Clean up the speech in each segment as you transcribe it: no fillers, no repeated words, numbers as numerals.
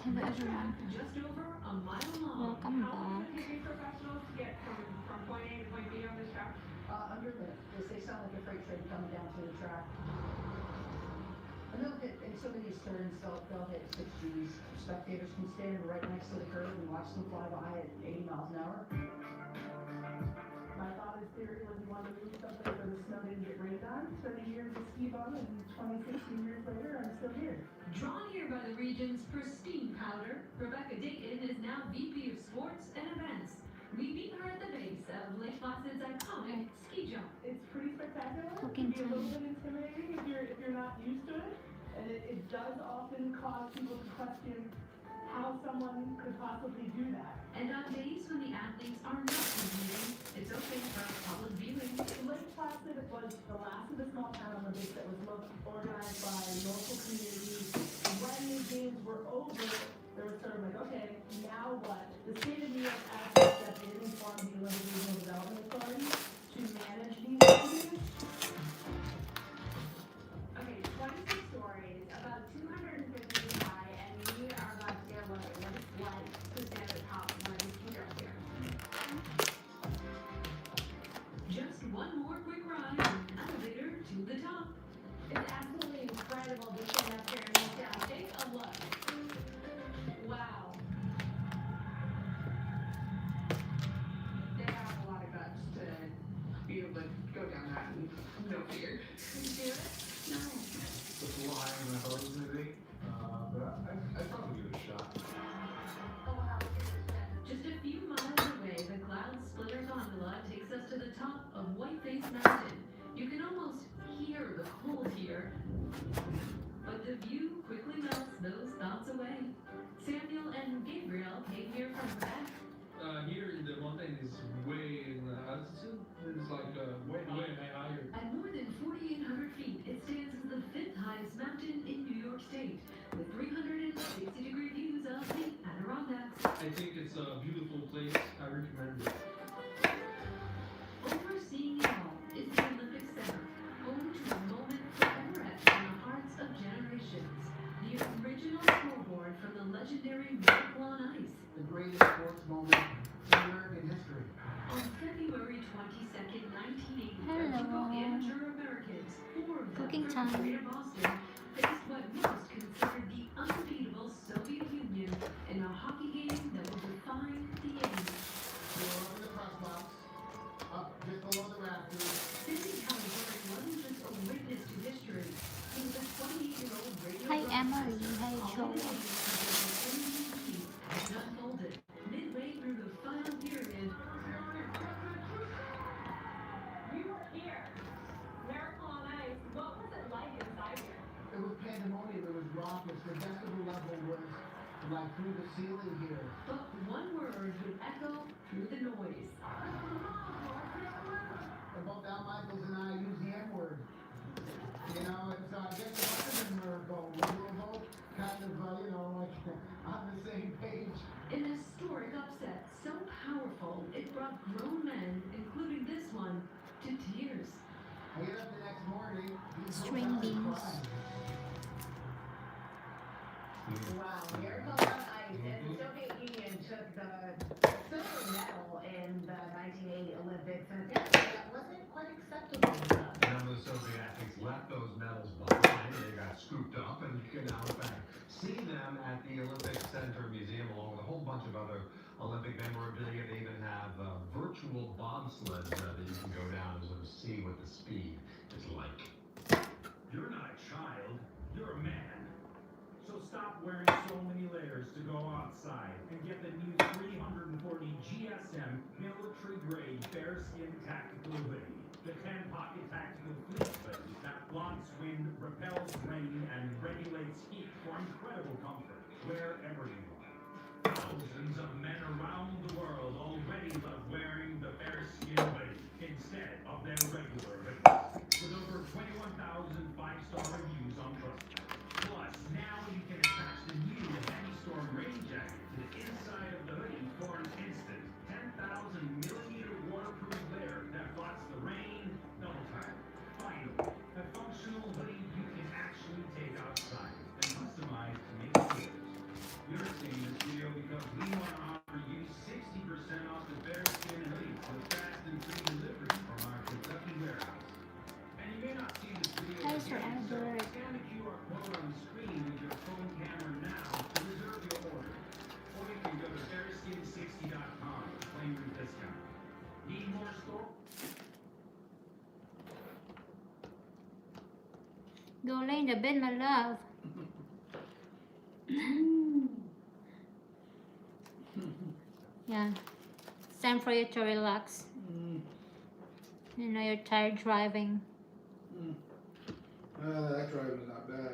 Hello everyone, Just over a mile long. welcome How long back. does it take professionals to get from point A to point B on this track? Underlift. They sound like a freight train coming down to the track. And they'll hit, in some of these turns, they'll hit 6 Gs. Spectators can stand right next to the curb and watch them fly by at 80 miles an hour. My thought is theory was you want to move something where the snow didn't get rained on. 30 years of ski bum, and 16 years later, I'm still here. Drawn here by the region's pristine powder, Rebecca Dayton is now VP of Sports and Events. We meet her at the base of Lake Placid's iconic ski jump. It's pretty spectacular. Cooking It can be a little time. bit intimidating if you're not used to it, and it does often cause people to question how someone could possibly do that. And on days when the athletes are not competing, it's okay for public viewing. Lake Placid was the last of the small town Olympics that was organized by local communities. When the games were over, there was sort of like, okay, now what? The state of New York actually stepped in and formed the Olympic Regional Development Authority to manage these venues. Okay, 26 stories, about 250 feet high, and we are about to get a look at what it's like to stand at the top of one of these ski jumps here. Just one more quick ride, elevator to the top. It's absolutely incredible to stand up here and look down. Take a look. Wow. They have a lot of guts to be able to go down that and no fear. Can you do it? No. It's a little higher than I thought it was going to be, but I'd probably give it a shot. Oh wow, look at this jet. Just a few miles away, the Cloud Splitter gondola takes us to the top of Whiteface Mountain. You can almost hear the cold here, but the view quickly melts those thoughts away. Samuel and Gabriel came here from Quebec. Here the mountain is way in altitude. It's like way higher. At more than 4,800 feet, it stands as the 5th highest mountain in New York State, with 360-degree views of the Adirondacks. I think it's a beautiful place. I recommend it. Overseeing it all is the Olympic Center, home to a moment forever etched in the hearts of generations. The original scoreboard from the legendary Miracle on Ice. The greatest sports moment in American history. On February 22nd, 1980, Hello. amateur Americans, 4 of them Cooking from time. Greater Boston, faced what most considered the unbeatable Soviet Union in a hockey game that would define the age. Door over the press box, up just below the rafters. Cindy Calvert wasn't just a witness to history. He was a 28-year-old radio Hi broadcaster. Emily, hi All the Joel. MVP had unfolded. Midway through the final period, We were here. Miracle on Ice. What was it like inside here? It was pandemonium, it was raucous, the decibel level was like through the ceiling here. but one word would echo through the noise. And both Al Michaels and I use the N-word. You know, it's, I guess it must have been Miracle. We were both kind of, like on the same page. An historic upset so powerful it brought grown men, including this one, to tears. I get up the next morning, he's String both beans. crying. Wow, Miracle on Ice. And the Soviet Union took the silver medal in the 1980 Olympics, and apparently that wasn't quite acceptable enough. None of the Soviet athletes left those medals behind. They got scooped up, and you can now, in fact, see them at the Olympic Center Museum along with a whole bunch of other Olympic memorabilia. They even have virtual bobsleds that you can go down and sort of see what the speed is like. You're not a child, you're a man. So stop wearing so many layers to go outside and get the new 340 GSM military grade bearskin tactical hoodie. The 10-pocket tactical fleece hoodie that blocks wind, repels rain, and regulates heat for incredible comfort wherever you are. Thousands of men around the world already love wearing the bearskin hoodie instead of their regular hoodies. With over 21,000 five-star reviews on Trustpilot. Plus, now you can attach the new Heavy Storm rain jacket to the inside of the hoodie for an instant 10,000-millimeter waterproof layer that blocks the rain double time. Finally, a functional hoodie you can actually go lay in the bed, my love. Yeah. It's time for you to relax. You know you're tired driving. That driving is not bad.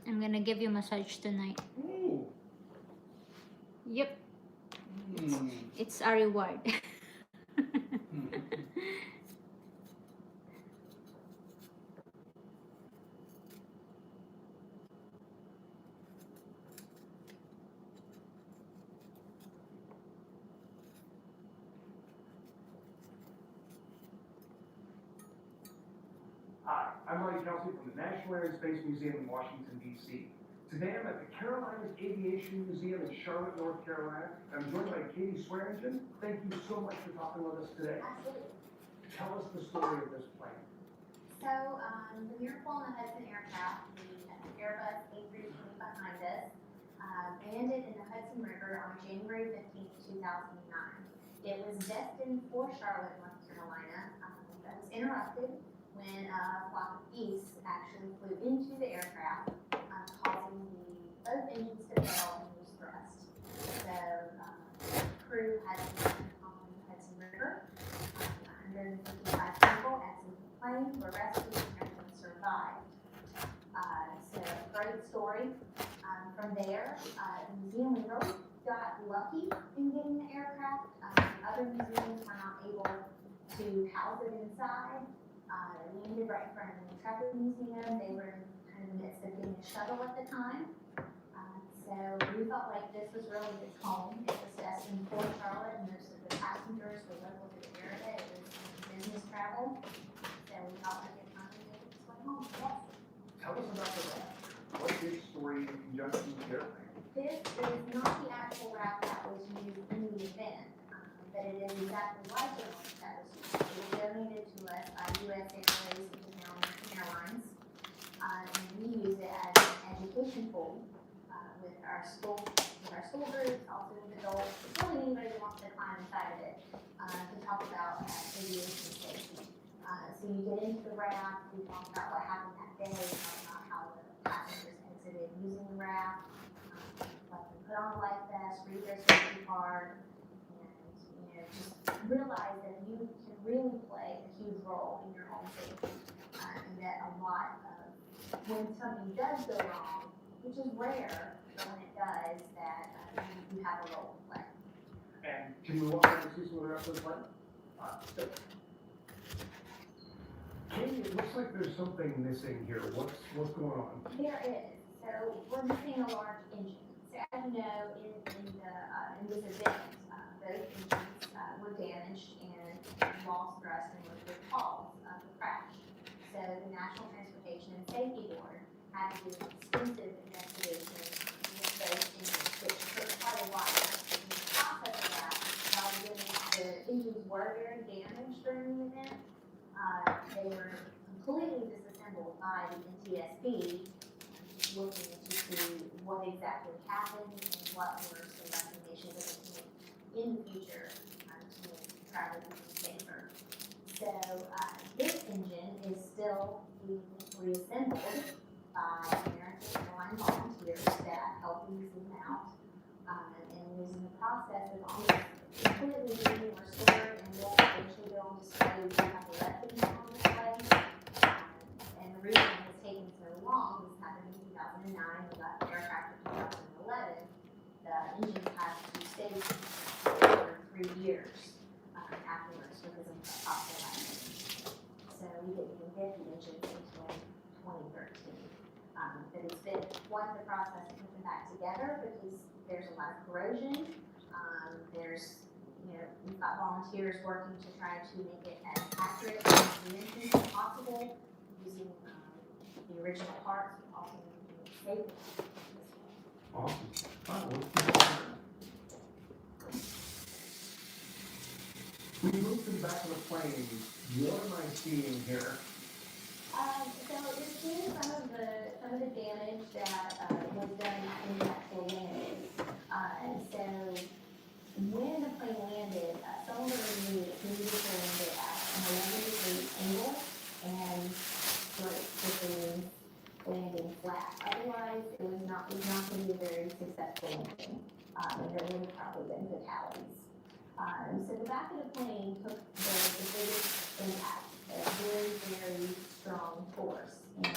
I'm gonna give you a massage tonight. Ooh. Yep. Mm. It's a reward. Hi, I'm Mike Kelsey from the National Air and Space Museum in Washington, D.C. Today I'm at the Carolinas Aviation Museum in Charlotte, North Carolina. I'm joined by Katie Swearingen. Thank you so much for talking with us today. Absolutely. Tell us the story of this plane. So, the Miracle on the Hudson aircraft, the Airbus A320 behind us, landed in the Hudson River on January 15th, 2009. It was destined for Charlotte, North Carolina. That was interrupted when a flock of geese actually flew into the aircraft, causing both engines to fail and lose thrust. So, the crew had to land on the Hudson River. 155 people exited the plane, were rescued, and everyone survived. So, great story. From there, the museum, we really got lucky in getting the aircraft. Other museums were not able to house it inside. We landed right in front of the Intrepid Museum. They were in kind of the midst of getting a shuttle at the time. So we felt like this was really its home. It was destined for Charlotte, and most of the passengers were local to the area. It was business travel. So we felt like it's time to take its way home. Yes. Tell us about the raft. What's its story in conjunction with the airplane? This is not the actual route that was used in the event, but it is exactly like the one that was used. It was donated to us by U.S. Airways, which is now American Airlines, and we use it as an education tool with our school groups, also with adults, really anybody that wants to climb inside of it to talk about aviation safety. So you get into the raft, we talk about what happened that day, we talk about how the passengers exited using the raft, let them put on a life vest, read their safety card, and just realize that you can really play a huge role in your own safety, and that a lot of when something does go wrong, which is rare, but when it does, that you have a role to play. And can we walk around and see some of the rest of the plane? Katie, it looks like there's something missing here. What's going on? There is. So we're missing a large engine. So as you know, in this event, both engines were damaged and lost thrust and was the cause of the crash. So the National Transportation and Safety Board had to do an extensive investigation with those engines, which took quite a while. In the process of that, while the engines were very damaged during the event, they were completely disassembled by the NTSB, looking to see what exactly happened and what were some recommendations that we can make in the future to make travel even safer. So this engine is still being reassembled by American Airline volunteers that help these them out, and is in the process of almost completely being restored, and will eventually go on display. We do have 11 on display, and the reason it's taken so long, this happened in 2009, we got the aircraft in 2011, the engines had to stay for 3 years afterwards because of the possible accident. So we didn't even get the engines until 2013. But it's been quite the process to put them back together because there's a lot of corrosion. We've got volunteers working to try to make it as accurate as the engine as possible, using the original parts, but also making it safer. Awesome. All right, let's keep it. When you move to the back of the plane, what am I seeing here? So you're seeing some of the damage that was done in the actual landing. So when the plane landed, someone knew it needed to land it at an 11-degree angle, and it was not going to be a very successful landing. And there would have probably been fatalities. So the back of the plane took the biggest impact, a very, very strong force. And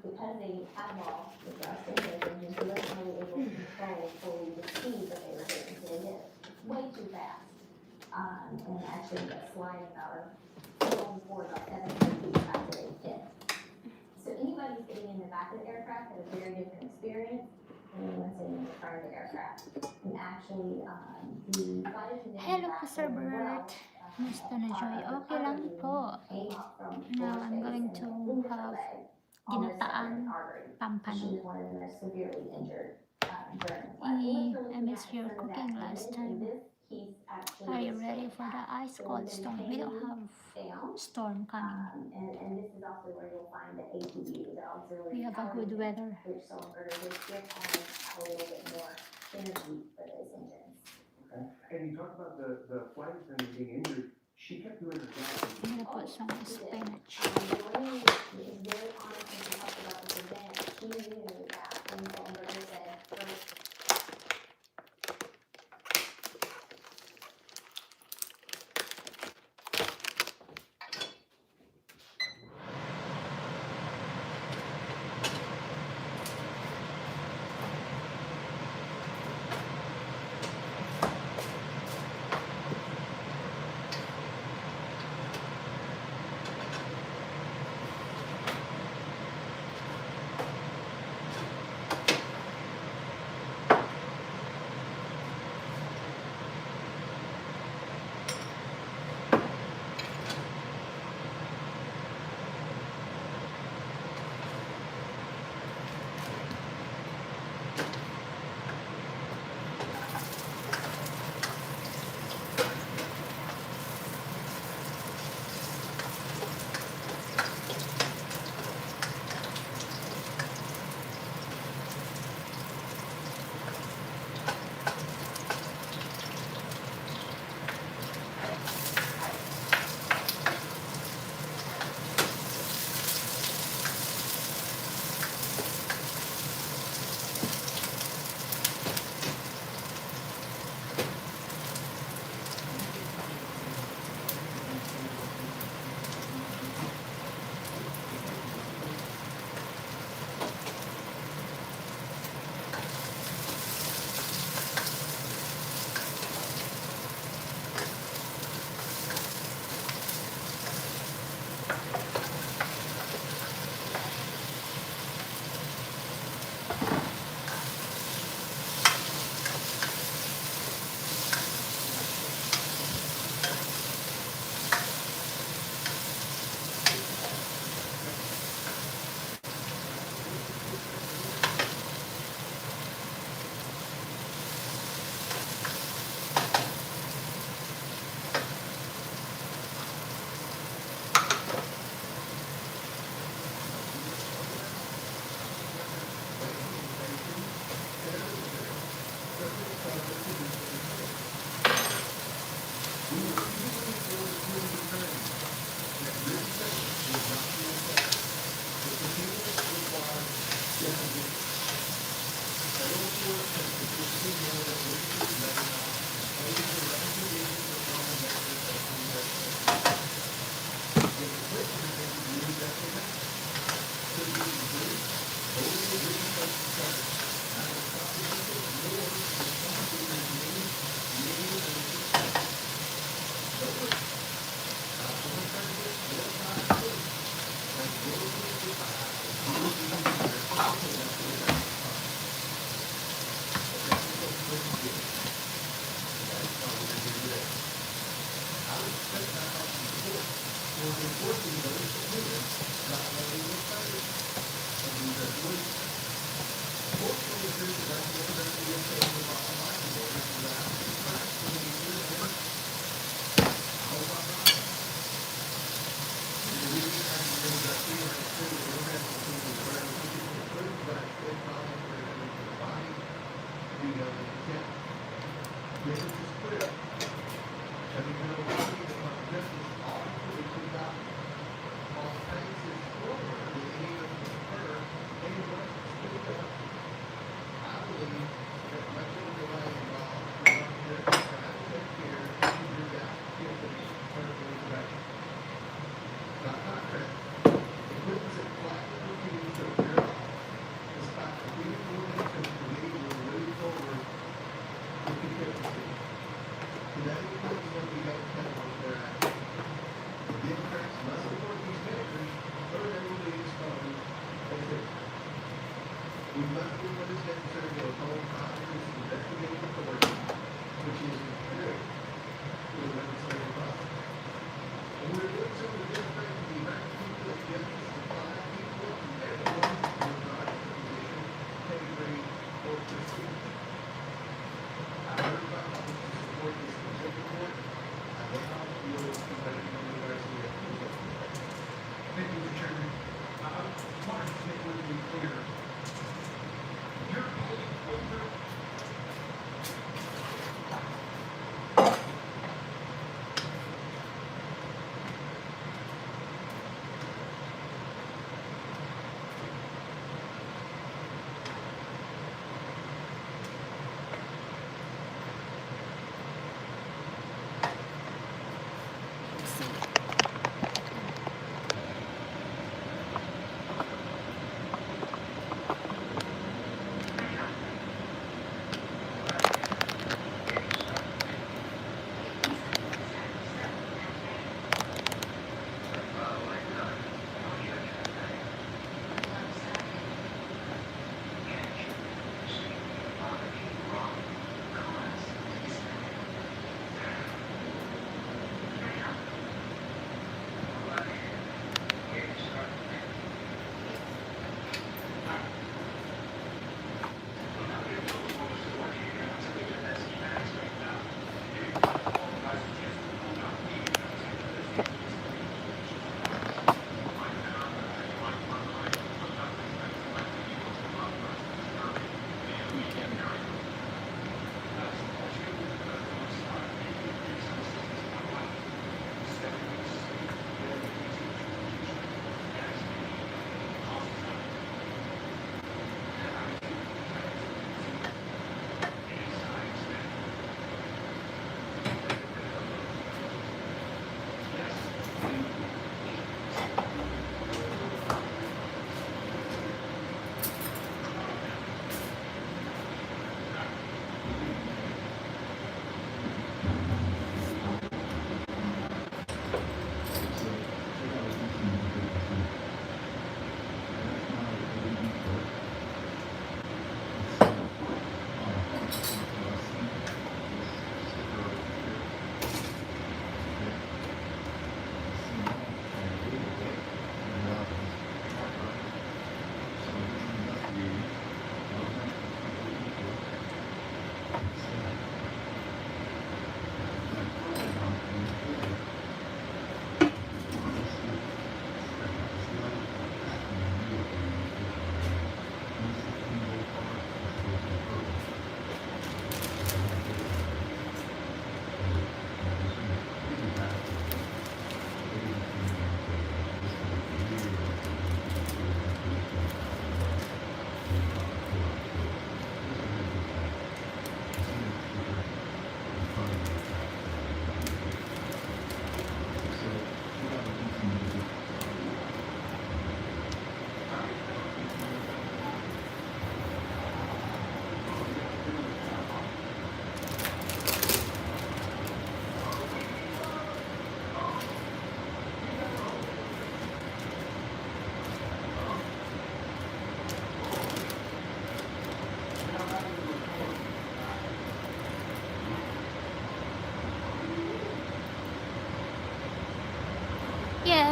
because they had lost the thrust of their engines, they weren't really able to control fully the speed that they were getting. So they hit way too fast. And actually ended up sliding about going forward about 700 feet after they hit. So anybody sitting in the back of the aircraft had a very different experience than anyone sitting in the front of the aircraft. And actually, the flight attendant Hello back po, Sir there as well, Bert. Musta na, Joy? Okay lang po. came up from Now floor I'm space going and to wounded her have leg on the ginataang second artery. She pampano. was one of the most severely injured during the flight. And I what you're looking missed at your is some of that cooking last damage, time. and this piece actually Are you was ready for the fantastic. ice So cold we've been storm? We don't painting have down. storm coming. And this is also where you'll find the APU, the auxiliary We have a power good unit, weather. which some inverters will give have a little bit more energy for those engines. Okay. And you talked about the flight attendant being injured. She kept doing her job. I'm gonna put some spinach. The lady is very honest when she talks about this event. She knew that when the inverter said first.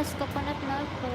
Yes, coconut milk po.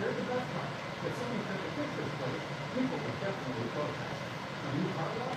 Here's the best part. If somebody tried to fix this place, people would definitely protest. A new car lot?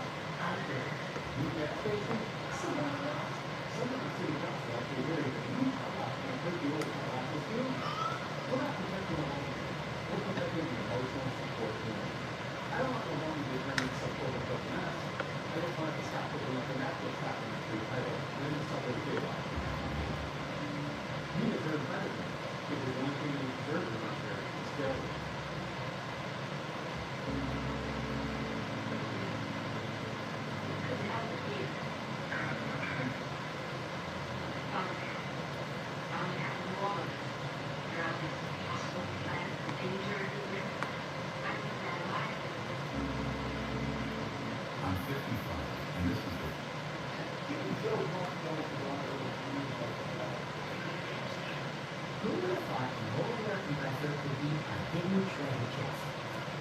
an old air compressor could be a hidden treasure chest.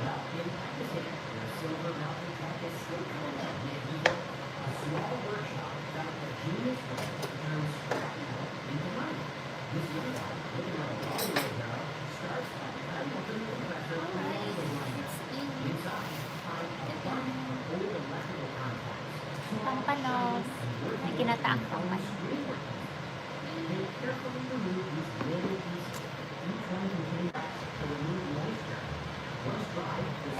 Well, in practicing, your silver mountain tech is still kind of medieval. A small workshop found a genius way to turn scrap metal into money. This young guy, looking like a Bollywood hero, starts by cutting open the compressor along the line. Inside, find a bunch of old electrical contacts. Pampanos. May kinataang pampanos. They carefully remove these little pieces. Each one contains to remove moisture. Once dried, the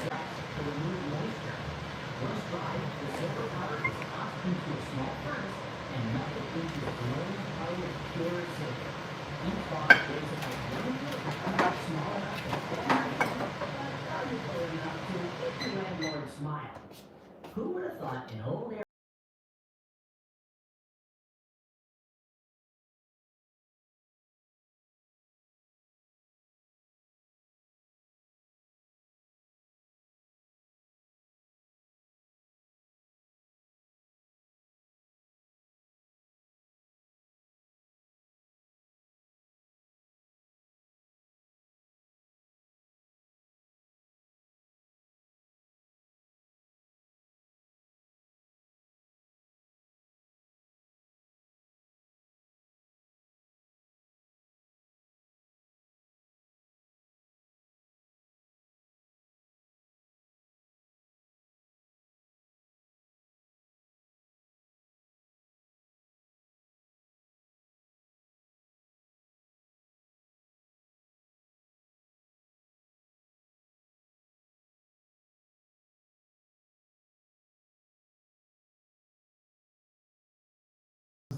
silver powder is tossed into a small furnace and melted into a glowing powder of pure silver. Each bar weighs about 1 kilogram, small enough to valuable enough to make the landlord smile. Who would have thought an old air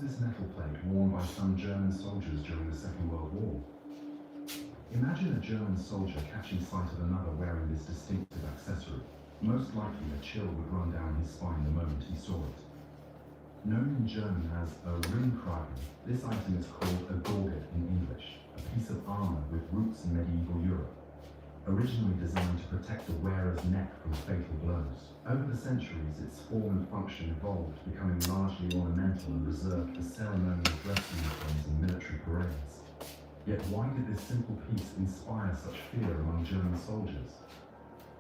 This metal plate worn by some German soldiers during the Second World War. Imagine a German soldier catching sight of another wearing this distinctive accessory. Most likely a chill would run down his spine the moment he saw it. Known in German as a Ringkragen, this item is called a gorget in English, a piece of armor with roots in medieval Europe. Originally designed to protect the wearer's neck from fatal blows. Over the centuries, its form and function evolved, becoming largely ornamental and reserved for ceremonial dress uniforms and military parades. Yet why did this simple piece inspire such fear among German soldiers?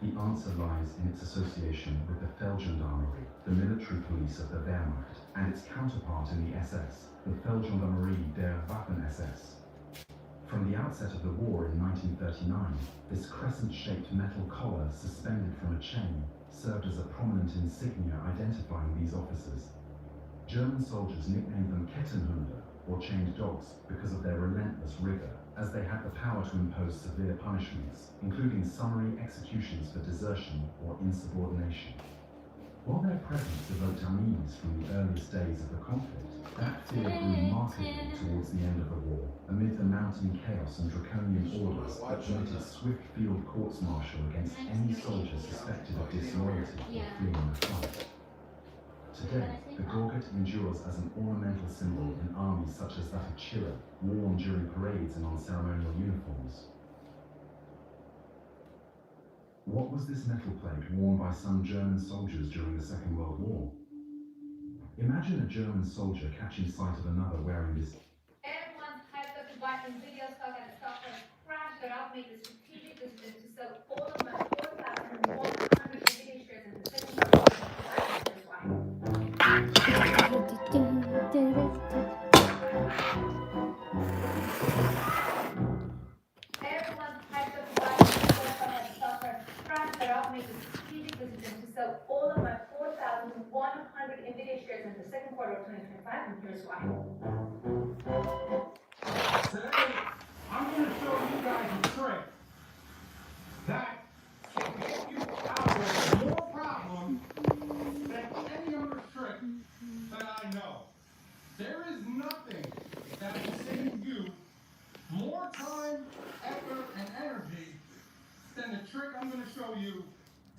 The answer lies in its association with the Feldgendarmerie, the military police of the Wehrmacht, and its counterpart in the SS, the Feldgendarmerie der Waffen-SS. From the outset of the war in 1939, this crescent-shaped metal collar suspended from a chain served as a prominent insignia identifying these officers. German soldiers nicknamed them Kettenhunde, or chained dogs, because of their relentless rigor, as they had the power to impose severe punishments, including summary executions for desertion or insubordination. While their presence evoked unease from the earliest days of the conflict, that fear grew markedly towards the end of the war, amid the mounting chaos and draconian orders that permitted swift field courts-martial against any soldier suspected of disloyalty or fleeing the fight. Today, the gorget endures as an ornamental symbol in armies such as that of Chile, worn during parades and on ceremonial uniforms. What was this metal plate worn by some German soldiers during the Second World War? Imagine a German soldier catching sight of another wearing this. Everyone's hyped up to buy some video stock and stuff has crashed, but I've made the strategic decision to sell all of my 4,100 video shares in the second quarter. That's why. Everyone's hyped up to buy some video stock and stuff has crashed, but I've made the strategic decision to sell all of my 4,100 NVIDIA shares in the second quarter of 2025, and here's why. Today, I'm going to show you guys a trick that can get you out of more problems than any other trick that I know. There is nothing that will save you more time, effort, and energy than the trick I'm going to show you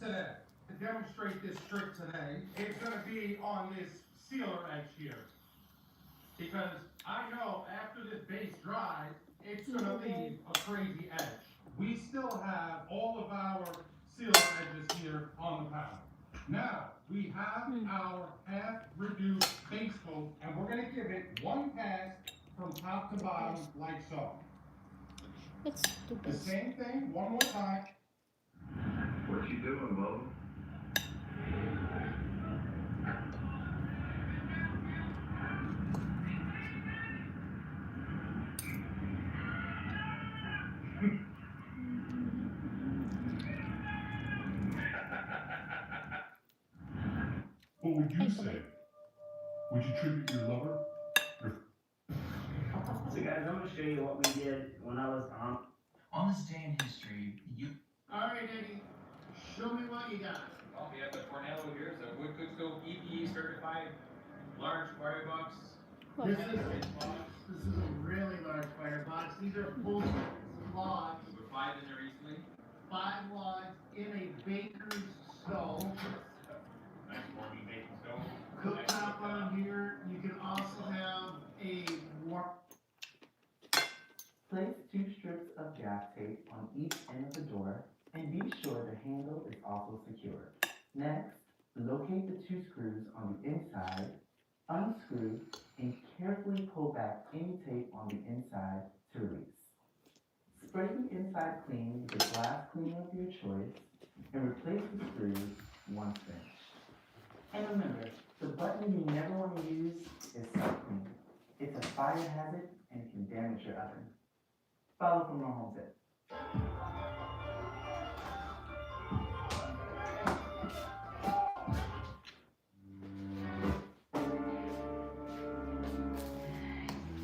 today. To demonstrate this trick today, it's going to be on this sealer edge here. Because I know after this base dries, it's going to leave a crazy edge. We still have all of our sealer edges here on the panel. Now, we have our half-reduced base coat, and we're going to give it one pass from top to bottom, like so. It's The stupid. same thing, one more time. What you doing, Mo? What would Ay, you tuloy. say? Would you tribute your lover? So guys, I'm gonna show you what we did when I was on this day in history. All right, Eddie, show me what you got. Well, we have the Cornello here, so Wood Cook Stove EPE certified large firebox. Well, This is a really large firebox. These are full logs, With 5 in there easily. 5 logs in a baker's stove. Nice warming baking stove. Cooktop on here. You can also have a warm. Place 2 strips of gaff tape on each end of the door and be sure the handle is also secured. Next, locate the 2 screws on the inside, unscrew, and carefully pull back any tape on the inside to release. Spray the inside clean with a glass cleaner of your choice and replace the screws once finished. And remember, the button you never want to use is self-clean. It's a fire hazard and it can damage your oven. Follow from our home tip.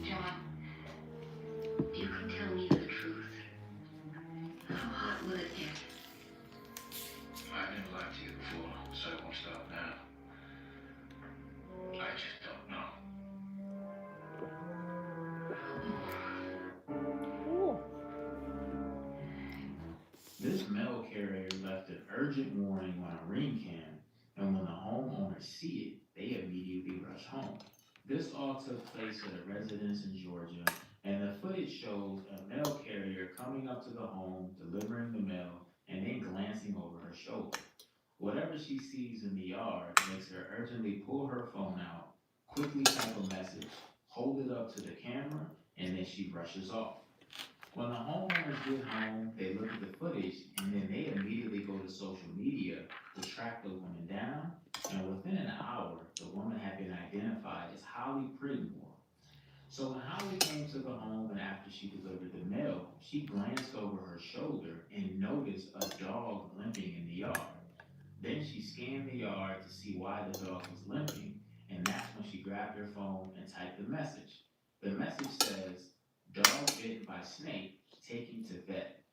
John, you can tell me the truth. How hot will it get? I've never lied to you before, so I won't stop now. I just don't know. Ooh. This mail carrier left an urgent warning on a ring can, and when the homeowners see it, they immediately rush home. This all took place at a residence in Georgia, and the footage shows a mail carrier coming up to the home, delivering the mail, and then glancing over her shoulder. Whatever she sees in the yard makes her urgently pull her phone out, quickly type a message, hold it up to the camera, and then she rushes off. When the homeowners get home, they look at the footage, and then they immediately go to social media to track the woman down, and within an hour, the woman had been identified as Holly Pridmore. So when Holly came to the home and after she delivered the mail, she glanced over her shoulder and noticed a dog limping in the yard. Then she scanned the yard to see why the dog was limping, and that's when she grabbed her phone and typed the message. The message says, "Dog bitten by snake, taken to vet."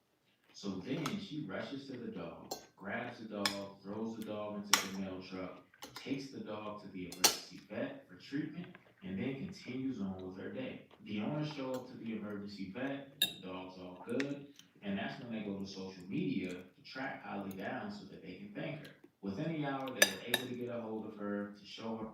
So then she rushes to the dog, grabs the dog, throws the dog into the mail truck, takes the dog to the emergency vet for treatment, and then continues on with her day. The owners show up to the emergency vet, the dog's all good, and that's when they go to social media to track Holly down so that they can thank her. Within the hour, they were able to get a hold of her to show her.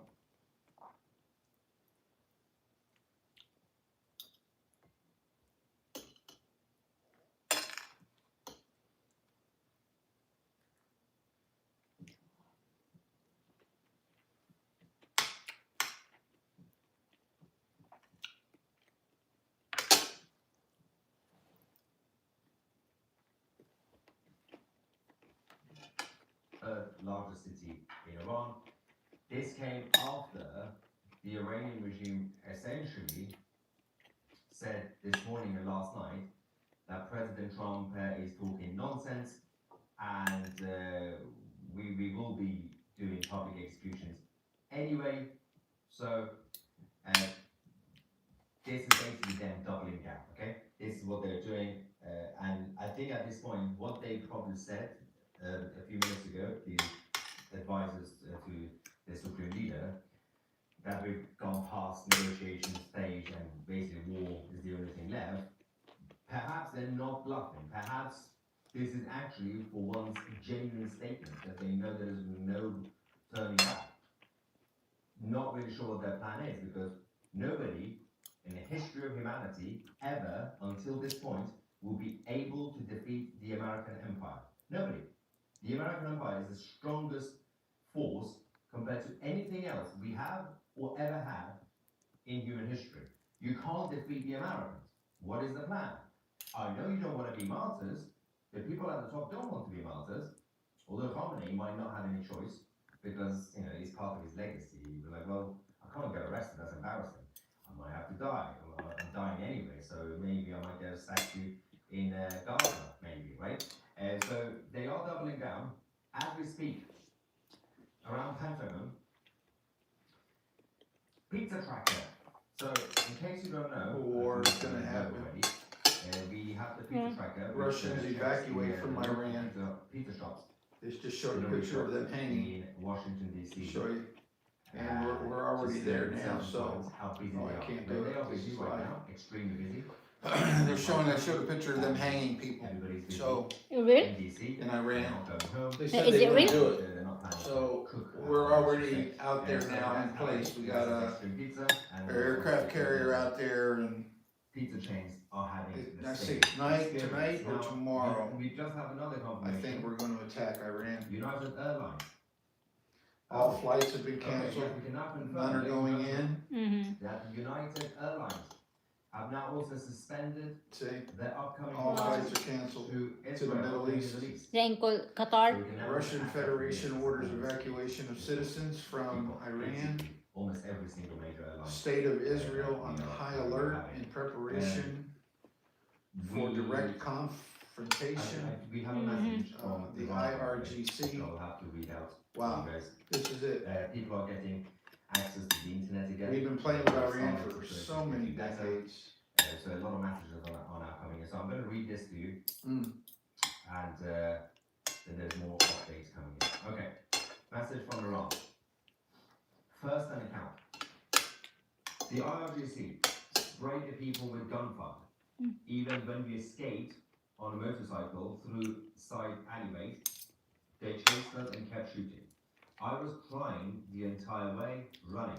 Largest city in Iran. This came after the Iranian regime essentially said this morning and last night that President Trump is talking nonsense and we will be doing public executions anyway. So this is basically them doubling down, okay? This is what they're doing. And I think at this point, what they probably said a few minutes ago, the advisors to the Supreme Leader, that we've gone past negotiation stage and basically war is the only thing left. Perhaps they're not bluffing. Perhaps this is actually for once a genuine statement that they know there is no turning back. Not really sure what their plan is because nobody in the history of humanity ever until this point will be able to defeat the American Empire. Nobody. The American Empire is the strongest force compared to anything else we have or ever had in human history. You can't defeat the Americans. What is the plan? I know you don't want to be martyrs. The people at the top don't want to be martyrs. Although Khomeini might not have any choice because, you know, it's part of his legacy. He'd be like, well, I can't get arrested, that's embarrassing. I might have to die. I'm dying anyway, so maybe I might get a statue in Gaza, maybe, right? So they are doubling down as we speak. Around Pentagon, pizza tracker. So, in case you don't know, War's gonna happen. Already, we have the pizza tracker. Russians evacuate from Iran. Pizza shops. It's just showed a picture of them hanging. In Washington, D.C. Show you. And we're already there now, so how busy I they can't are. do They it. are This busy is right live. now, extremely busy. They're showing. I showed a picture of them hanging people. Everybody's busy. So Really? In D.C. in Iran, Not going home. they said Is they it would real? do it. They're not planning So to cook. we're already out there now in place. We got a pizza and our aircraft carrier out there, and pizza chains are having the I same say tonight experience. or Now, tomorrow. we just have another I confirmation. think we're going to attack Iran. United Airlines. All flights have been Okay, canceled. yes, we can now confirm, None are ladies going and gentlemen, in. that United Airlines have now also suspended See, their upcoming all flights flights are canceled to to the Israel Middle and East. Then call So Qatar. we can The now Russian access Federation the orders almost evacuation of citizens from Iran. almost every single major airline. State of Israel on high alert in preparation for direct confrontation. We have a message Mhm. from The Iran, IRGC. so I'll have to read out. Wow. You guys. This is it. People are getting access to the internet again. We've been playing with Iran for so many decades. So a lot of messages are now coming in. So I'm going to read this to you, Mm. and then there's more updates coming in. Okay, message from Iran. First an account. The IRGC sprayed the people with gunfire, even when we escaped on a motorcycle through side alleyways. They chased us and kept shooting. I was crying the entire way, running.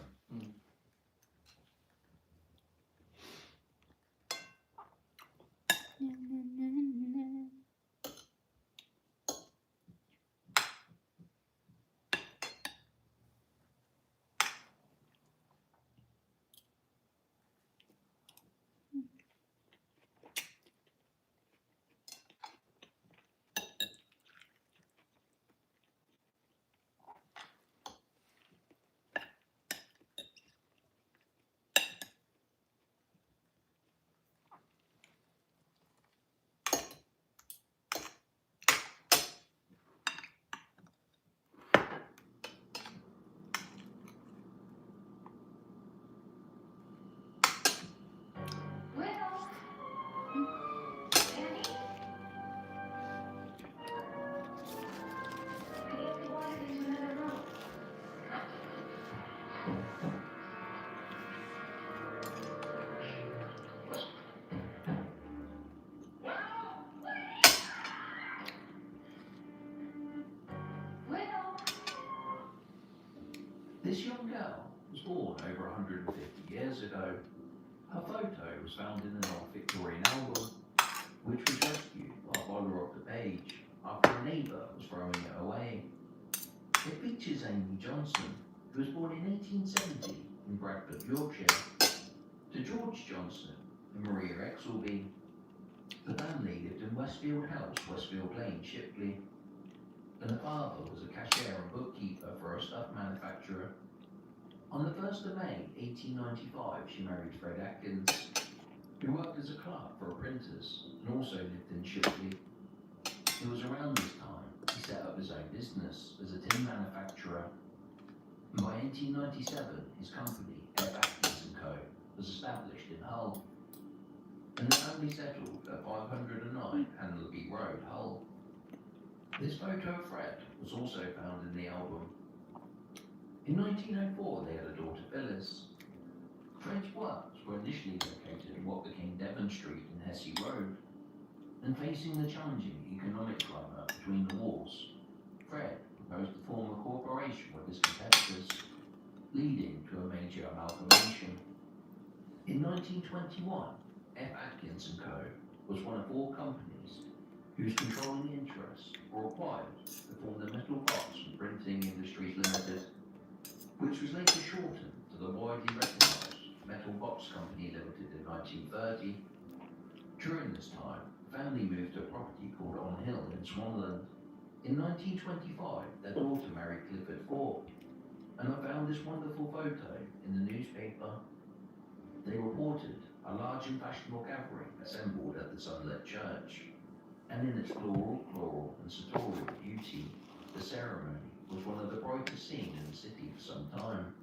This young girl was born over 150 years ago. Her photo was found in an old Victorian album, which was rescued by Boiler of the Page after a neighbour was throwing it away. It features Amy Johnson, who was born in 1870 in Bradford, Yorkshire, to George Johnson and Maria Exelby. The family lived in Westfield House, Westfield Lane, Shipley, and the father was a cashier and bookkeeper for a stuff manufacturer. On the 1st of May 1895, she married Fred Atkins, who worked as a clerk for a printer's and also lived in Shipley. It was around this time he set up his own business as a tin manufacturer. And by 1897, his company, F. Atkins & Co., was established in Hull. And the family settled at 509 Hanleby Road, Hull. This photo of Fred was also found in the album. In 1904, they had a daughter, Phyllis. Fred's works were initially located in what became Devon Street and Hesse Road, and facing the challenging economic climate between the wars, Fred proposed to form a corporation with his competitors, leading to a major amalgamation. In 1921, F. Atkins & Co. was one of 4 companies whose controlling interests were acquired to form the Metal Box and Printing Industries Limited, which was later shortened to the widely recognised Metal Box Company Limited in 1930. During this time, the family moved to a property called On Hill in Swanland. In 1925, their daughter married Clifford Thorpe, and I found this wonderful photo in the newspaper. They reported a large and fashionable gathering assembled at the sunlit church, and in its floral and sartorial beauty, the ceremony was one of the brightest seen in the city for some time.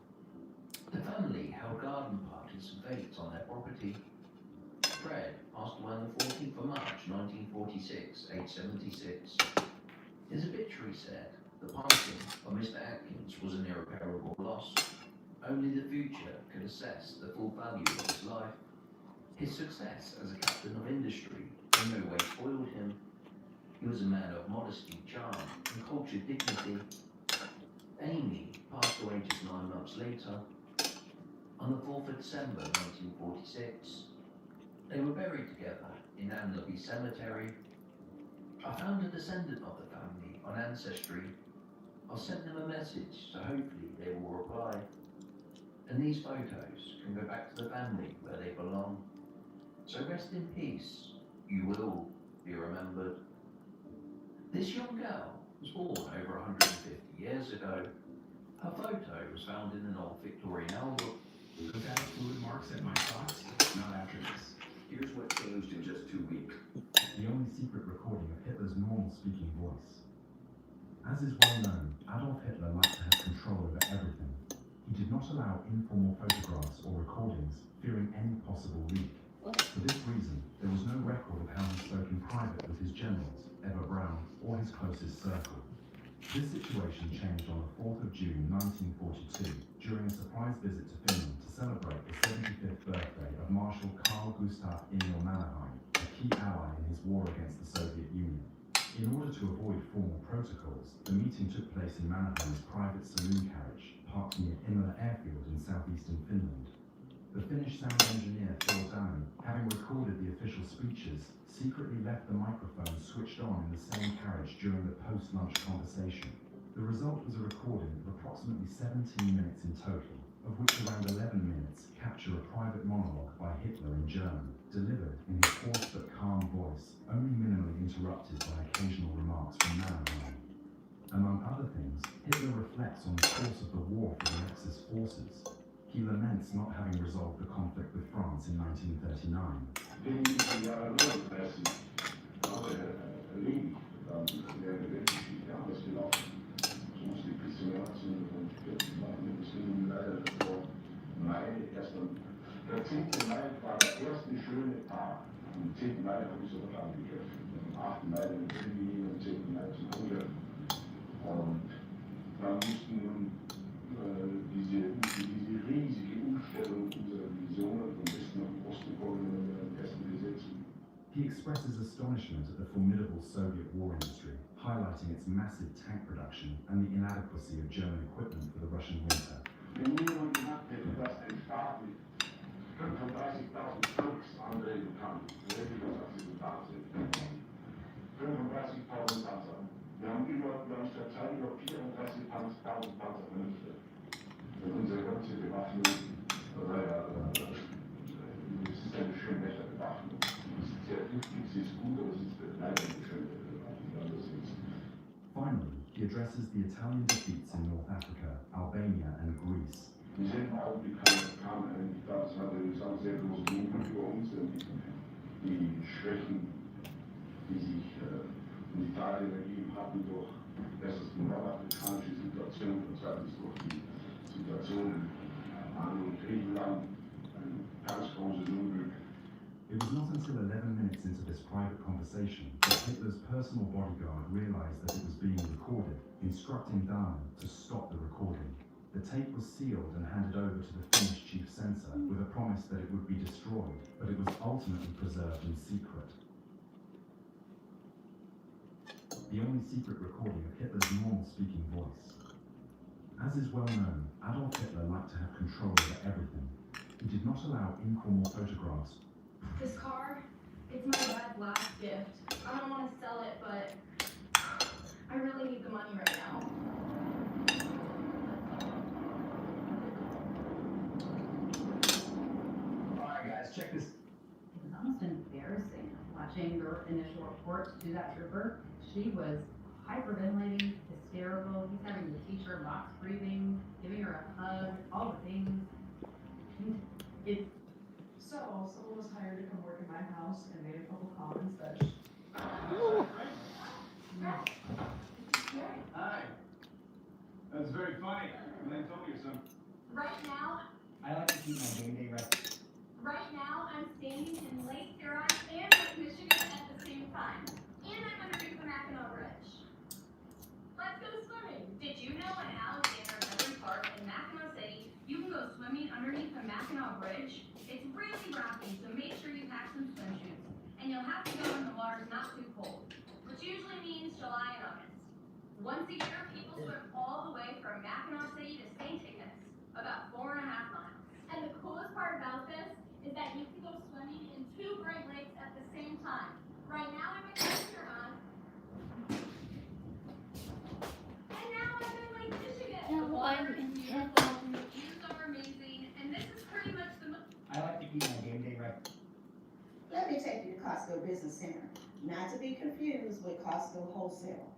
The family held garden parties and fetes on their property. Fred passed away on the 14th of March 1946, aged 76. His obituary said the passing of Mr. Atkins was an irreparable loss. Only the future could assess the full value of his life. His success as a captain of industry in no way spoiled him. He was a man of modesty, charm, and cultured dignity. Amy passed away just 9 months later. On the 4th of December 1946, they were buried together in Anlaby Cemetery. I found a descendant of the family on Ancestry. I'll send them a message, so hopefully they will reply. And these photos can go back to the family where they belong. So rest in peace, you will be remembered. This young girl was born over 150 years ago. Her photo was found in an old Victorian album. Look at fluid marks at my socks? Not after this. Here's what changed in just 2 weeks. The only secret recording of Hitler's normal speaking voice. As is well known, Adolf Hitler liked to have control over everything. He did not allow informal photographs or recordings, fearing any possible leak. For this reason, there was no record of how he spoke in private with his generals, Eva Braun, or his closest circle. This situation changed on the 4th of June 1942 during a surprise visit to Finland to celebrate the 75th birthday of Marshal Carl Gustav Emil Mannerheim, a key ally in his war against the Soviet Union. In order to avoid formal protocols, the meeting took place in Mannerheim's private saloon carriage, parked near Imola Airfield in southeastern Finland. The Finnish sound engineer Phil Downing, having recorded the official speeches, secretly left the microphone switched on in the same carriage during the post-lunch conversation. The result was a recording of approximately 17 minutes in total, of which around 11 minutes capture a private monologue by Hitler in German, delivered in his hoarse but calm voice, only minimally interrupted by occasional remarks from Mannerheim. Among other things, Hitler reflects on the course of the war for the Axis forces. He laments not having resolved the conflict with France in 1939. Der 10. Mai war der erste schöne Tag. Am 10. Mai habe ich sogar angegriffen. Am 8. Mai den Krimi, am 10. Mai zum Angriff. Und dann mussten nun diese riesige Umstellung unserer Divisionen von Westen nach Osten kommen und den Westen besetzen. He expresses astonishment at the formidable Soviet war industry, highlighting its massive tank production and the inadequacy of German equipment for the Russian winter. Wenn niemand gemacht hätte, dass ein Staat mit 35.000 Trupps anreden kann, hätte ich das als Resultat sehen. 35.000 Panzer. Wir haben statt Zeit über 34.000 Panzer vernünftig. Und unsere ganze Bewaffnung, das ist eine schön bessere Bewaffnung. Es ist sehr giftig, sie ist gut, aber es ist leider eine schöne Bewaffnung. Finally, he addresses the Italian defeats in North Africa, Albania and Greece. Im selben Augenblick kam eigentlich das, hatte sehr große Unglück über uns, die Schwächen, die sich in Italien ergeben hatten durch erstens die nordafrikanische Situation und zweitens durch die Situation in Spanien und Griechenland, ein ganz großes Unglück. It was not until 11 minutes into this private conversation that Hitler's personal bodyguard realized that it was being recorded, instructing Dahmer to stop the recording. The tape was sealed and handed over to the Finnish chief censor with a promise that it would be destroyed, but it was ultimately preserved in secret. The only secret recording of Hitler's normal speaking voice. As is well known, Adolf Hitler liked to have control over everything. He did not allow informal photographs. This car, it's my dad's last gift. I don't want to sell it, but I really need the money right now. Alright guys, check this. It was almost embarrassing. watching the initial report to that trooper, she was hyperventilating, hysterical. He's having to teach her box breathing, giving her a hug, all the things. It's So, someone was hired to come work in my house and made a couple comments that. Hi. That's very funny. And I told you something. Right now, I like to keep my game day right. right now, I'm standing in Lake Huron and Lake Michigan at the same time. And I'm underneath the Mackinac Bridge. Let's go swimming. Did you know in Alexander Every Park in Mackinac City, you can go swimming underneath the Mackinac Bridge? It's really rocky, so make sure you pack some swim shoes. And you'll have to go when the water's not too cold, which usually means July and August. Once a year, people swim all the way from Mackinac City to St. Ignace, about 4.5 miles. And the coolest part about this is that you can go swimming in 2 Great Lakes at the same time. Right now I'm in Lake Huron. And now I'm in Lake Michigan. Yeah, The well, water I'm is in beautiful, the views are amazing, and this is pretty much the I like to keep my game day right. Let me take you to Costco Business Center, not to be confused with Costco Wholesale.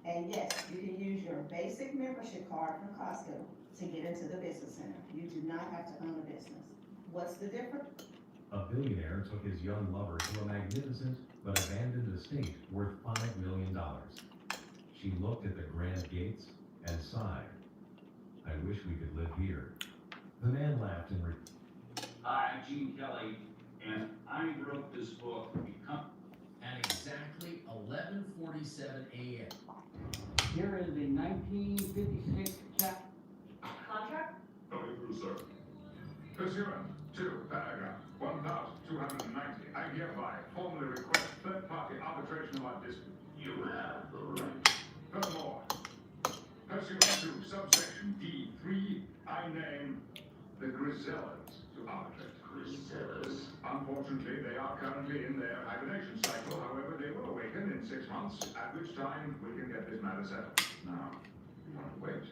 And yes, you can use your basic membership card from Costco to get into the business center. You do not have to own a business. What's the difference? A billionaire took his young lover to a magnificent but abandoned estate worth $5 million. She looked at the grand gates and sighed. I wish we could live here. The man laughed and Hi, I'm Gene Kelly, and I wrote this book because. At exactly 11:47 a.m. Here is the 1956 contract. Coming through, sir. Pursuant to paragraph 1290, I hereby formally request third-party arbitration of our dispute. You have the right. Furthermore, pursuant to subsection D3, I name the Grisellas to arbitrate. Grisellas? Unfortunately, they are currently in their hibernation cycle. However, they will awaken in 6 months, at which time we can get this matter settled. Now, you want to wait?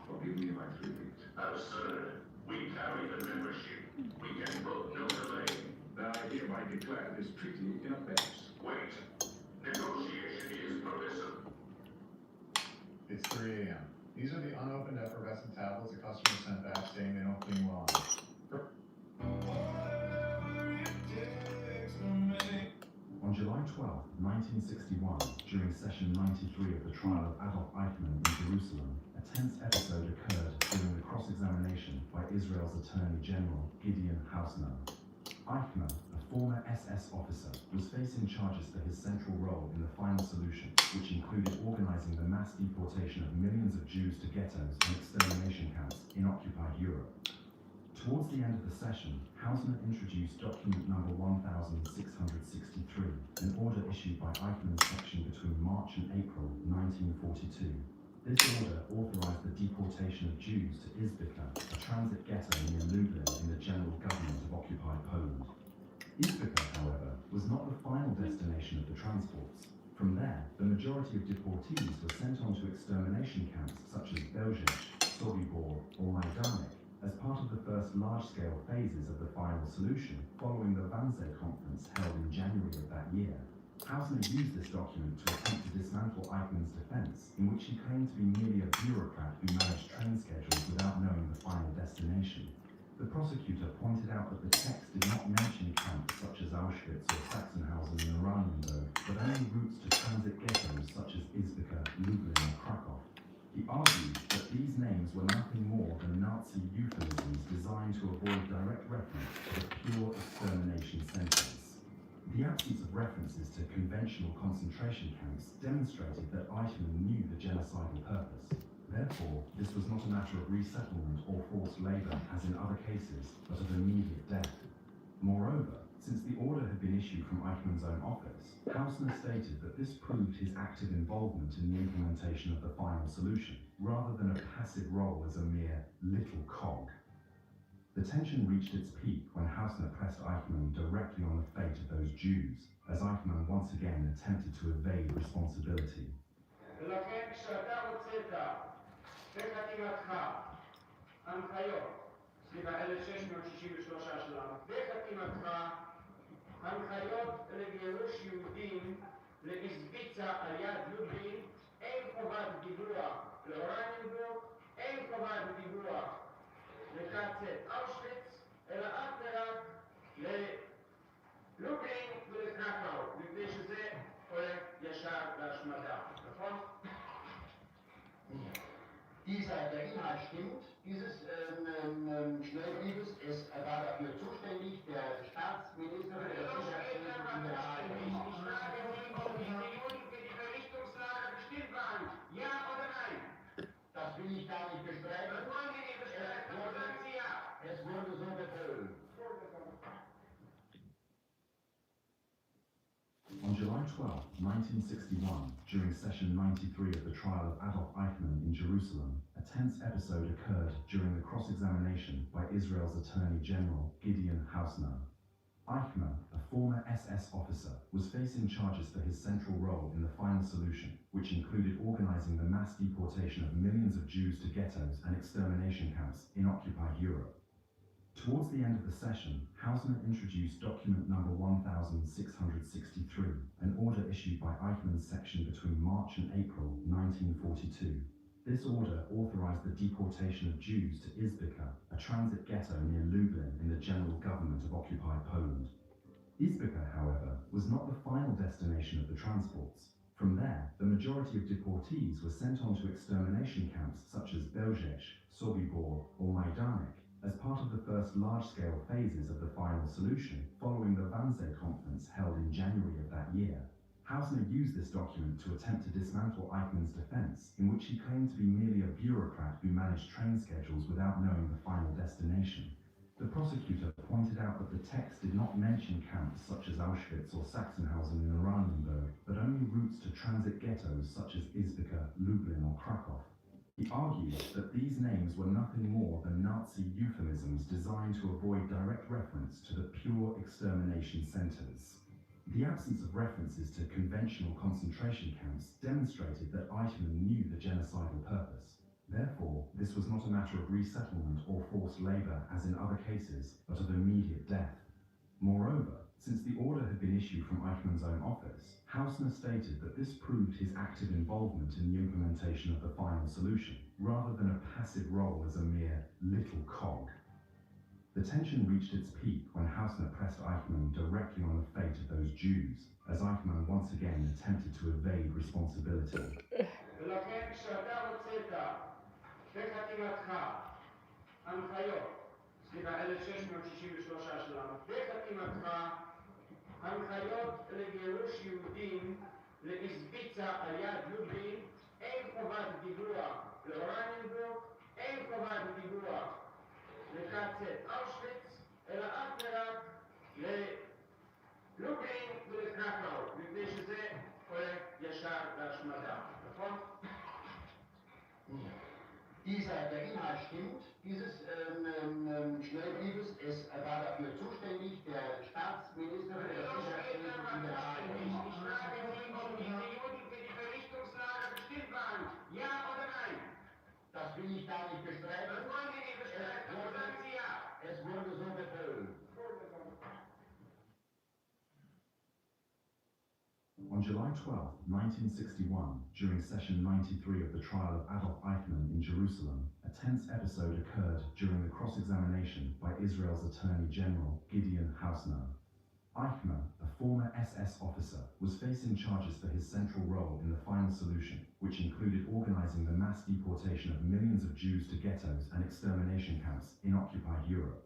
Forgive me if I 3 weeks. Absurd. We carry the membership. We can vote no delay. Then I hereby declare this treaty in abeyance. Wait. Negotiation is permissive. It's 3 a.m. These are the unopened effervescent tablets a customer sent back saying they don't clean well enough. On July 12, 1961, during session 93 of the trial of Adolf Eichmann in Jerusalem, a tense episode occurred during the cross-examination by Israel's Attorney General Gideon Hausner. Eichmann, a former SS officer, was facing charges for his central role in the final solution, which included organizing the mass deportation of millions of Jews to ghettos and extermination camps in occupied Europe. Towards the end of the session, Hausner introduced document number 1663, an order issued by Eichmann's section between March and April 1942. This order authorized the deportation of Jews to Izbica, a transit ghetto near Lublin in the general government of occupied Poland. Izbica, however, was not the final destination of the transports. From there, the majority of deportees were sent on to extermination camps such as Belzec, Sobibor, or Majdanek, as part of the first large-scale phases of the final solution following the Wannsee Conference held in January of that year. Hausner used this document to attempt to dismantle Eichmann's defense, in which he claimed to be merely a bureaucrat who managed train schedules without knowing the final destination. The prosecutor pointed out that the text did not mention camps such as Auschwitz or Sachsenhausen and Oranienburg, but only routes to transit ghettos such as Izbica, Lublin, and Krakow. He argued that these names were nothing more than Nazi euphemisms designed to avoid direct reference to the pure extermination centers. The absence of references to conventional concentration camps demonstrated that Eichmann knew the genocidal purpose. Therefore, this was not a matter of resettlement or forced labor as in other cases, but of immediate death. Moreover, since the order had been issued from Eichmann's own office, Hausner stated that this proved his active involvement in the implementation of the final solution, rather than a passive role as a mere little cog. The tension reached its peak when Hausner pressed Eichmann directly on the fate of those Jews, as Eichmann once again attempted to evade responsibility. הנחיות לגירוש יהודים לאיזביצה על יד לובין, אין חובת דיווח לאורניינבורג, אין חובת דיווח לקצת אושוויץ, אלא אך ורק ללובין ולקרקאו, מפני שזה הולך ישר להשמדה, נכון? Der Inhalt stimmt, dieses Schnellbriefes. Es war dafür zuständig der Staatsminister für das Sicherheitswesen in der ARD. Ich frage Sie, ob die Juden für die Vernichtungslager bestimmt waren. Ja oder nein? Das will ich gar nicht bestreiten. Das wollen Sie nicht bestreiten. Sagen Sie ja. Es wurde so befohlen. On July 12, 1961, during session 93 of the trial of Adolf Eichmann in Jerusalem, a tense episode occurred during the cross-examination by Israel's Attorney General Gideon Hausner. Eichmann, a former SS officer, was facing charges for his central role in the final solution, which included organizing the mass deportation of millions of Jews to ghettos and extermination camps in occupied Europe. Towards the end of the session, Hausner introduced document number 1663, an order issued by Eichmann's section between March and April 1942. This order authorized the deportation of Jews to Izbica, a transit ghetto near Lublin in the general government of occupied Poland. Izbica, however, was not the final destination of the transports. From there, the majority of deportees were sent on to extermination camps such as Belzec, Sobibor, or Majdanek, as part of the first large-scale phases of the final solution following the Wannsee conference held in January of that year. Hausner used this document to attempt to dismantle Eichmann's defense, in which he claimed to be merely a bureaucrat who managed train schedules without knowing the final destination. The prosecutor pointed out that the text did not mention camps such as Auschwitz or Sachsenhausen in Oranienburg, but only routes to transit ghettos such as Izbica, Lublin or Krakow. He argued that these names were nothing more than Nazi euphemisms designed to avoid direct reference to the pure extermination centers. The absence of references to conventional concentration camps demonstrated that Eichmann knew the genocidal purpose. Therefore, this was not a matter of resettlement or forced labor as in other cases, but of immediate death. Moreover, since the order had been issued from Eichmann's own office, Hausner stated that this proved his active involvement in the implementation of the final solution, rather than a passive role as a mere little cog. The tension reached its peak when Hausner pressed Eichmann directly on the fate of those Jews, as Eichmann once again attempted to evade responsibility. הנחיות לגירוש יהודים לאיזביצה על יד לובין, אין חובת דיווח לאורניינבורג, אין חובת דיווח לקצת אושוויץ, אלא אך ורק ללובין ולקרקאו, מפני שזה הולך ישר להשמדה, נכון? Der Inhalt stimmt, dieses Schnellbriefes. Es war dafür zuständig der Staatsminister für das Sicherheitswesen in der ARD. Ich frage Sie, ob diese Juden für die Vernichtungslager bestimmt waren. Ja oder nein? Das will ich gar nicht bestreiten. Das wollen Sie nicht bestreiten. Sagen Sie ja. Es wurde so befohlen. On July 12, 1961, during session 93 of the trial of Adolf Eichmann in Jerusalem, a tense episode occurred during the cross-examination by Israel's Attorney General Gideon Hausner. Eichmann, a former SS officer, was facing charges for his central role in the final solution, which included organizing the mass deportation of millions of Jews to ghettos and extermination camps in occupied Europe.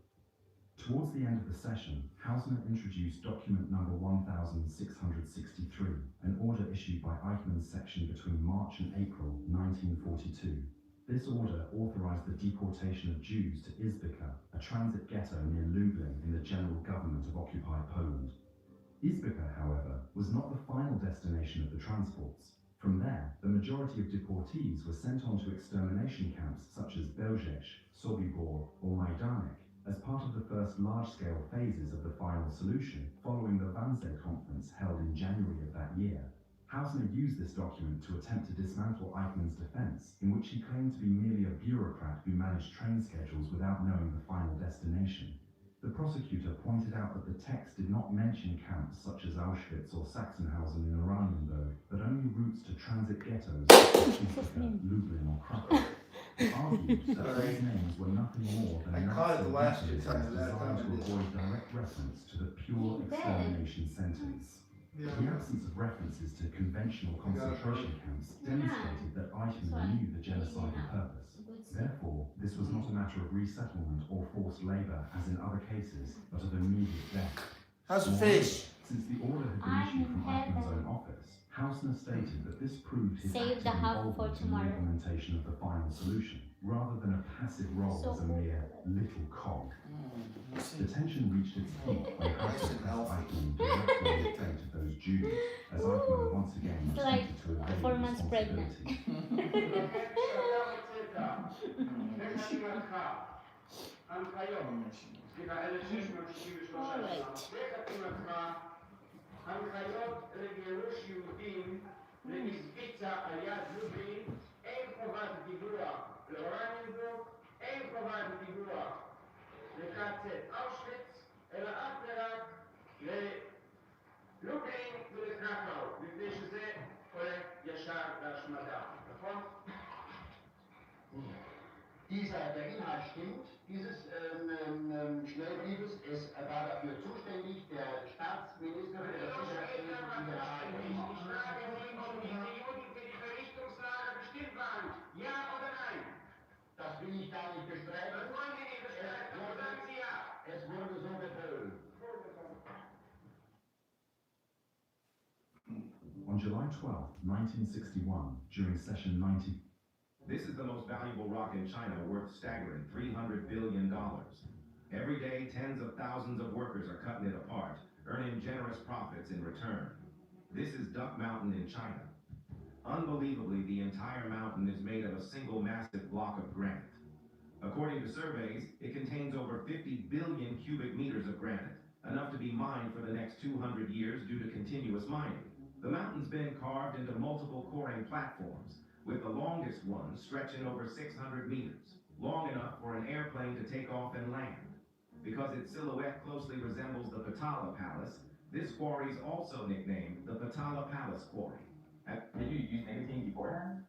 Towards the end of the session, Hausner introduced document number 1663, an order issued by Eichmann's section between March and April 1942. This order authorized the deportation of Jews to Izbica, a transit ghetto near Lublin in the general government of occupied Poland. Izbica, however, was not the final destination of the transports. From there, the majority of deportees were sent on to extermination camps such as Belzec, Sobibor or Majdanek, as part of the first large-scale phases of the final solution following the Wannsee conference held in January of that year. Hausner used this document to attempt to dismantle Eichmann's defense, in which he claimed to be merely a bureaucrat who managed train schedules without knowing the final destination. The prosecutor pointed out that the text did not mention camps such as Auschwitz or Sachsenhausen in Oranienburg, but only routes to transit ghettos such as Utica, Lublin or Krakow. He argued that these names were nothing more than I caught it the last two euphemisms times. That designed time to it is. avoid direct reference to the pure extermination centers. Yeah. The absence of references to conventional concentration camps demonstrated that Eichmann knew the genocidal purpose. Therefore, this was not a matter of resettlement or forced labor as in other cases, but of immediate death. How's the Moreover, fish? Since the order had been issued from Eichmann's own office, Hausner stated that this proved his Save active the half for involvement in the tomorrow. implementation of the final solution, rather than a passive role as a mere little cog. The tension reached its peak when Hausner pressed Eichmann directly on the fate of those Jews, as Eichmann once again It's like attempted to evade 4 months pregnant. responsibility. הנחיות לגירוש יהודים למספיצה על יד לובין, אין חובת דיווח לאורניינבורג, אין חובת דיווח לקצת אושוויץ, אלא אך ורק ללובין ולקרקאו, מפני שזה הולך ישר להשמדה, נכון? Der Inhalt stimmt, dieses Schnellbriefes, es war dafür zuständig der Staatsminister für das Sicherheitswesen in der ARD. Ich frage Sie, ob diese Juden für die Vernichtungslager bestimmt waren, ja oder nein? Das will ich gar nicht bestreiten. Das wollen Sie nicht bestreiten, aber sagen Sie ja. Es wurde so befohlen. On July 12, 1961, during session 90, this is the most valuable rock in China, worth staggering $300 billion. Every day, tens of thousands of workers are cutting it apart, earning generous profits in return. This is Duck Mountain in China. Unbelievably, the entire mountain is made of a single massive block of granite. According to surveys, it contains over 50 billion cubic meters of granite, enough to be mined for the next 200 years due to continuous mining. The mountain's been carved into multiple coring platforms, with the longest one stretching over 600 meters, long enough for an airplane to take off and land. Because its silhouette closely resembles the Patala Palace, this quarry is also nicknamed the Patala Palace Quarry. Did you use anything beforehand?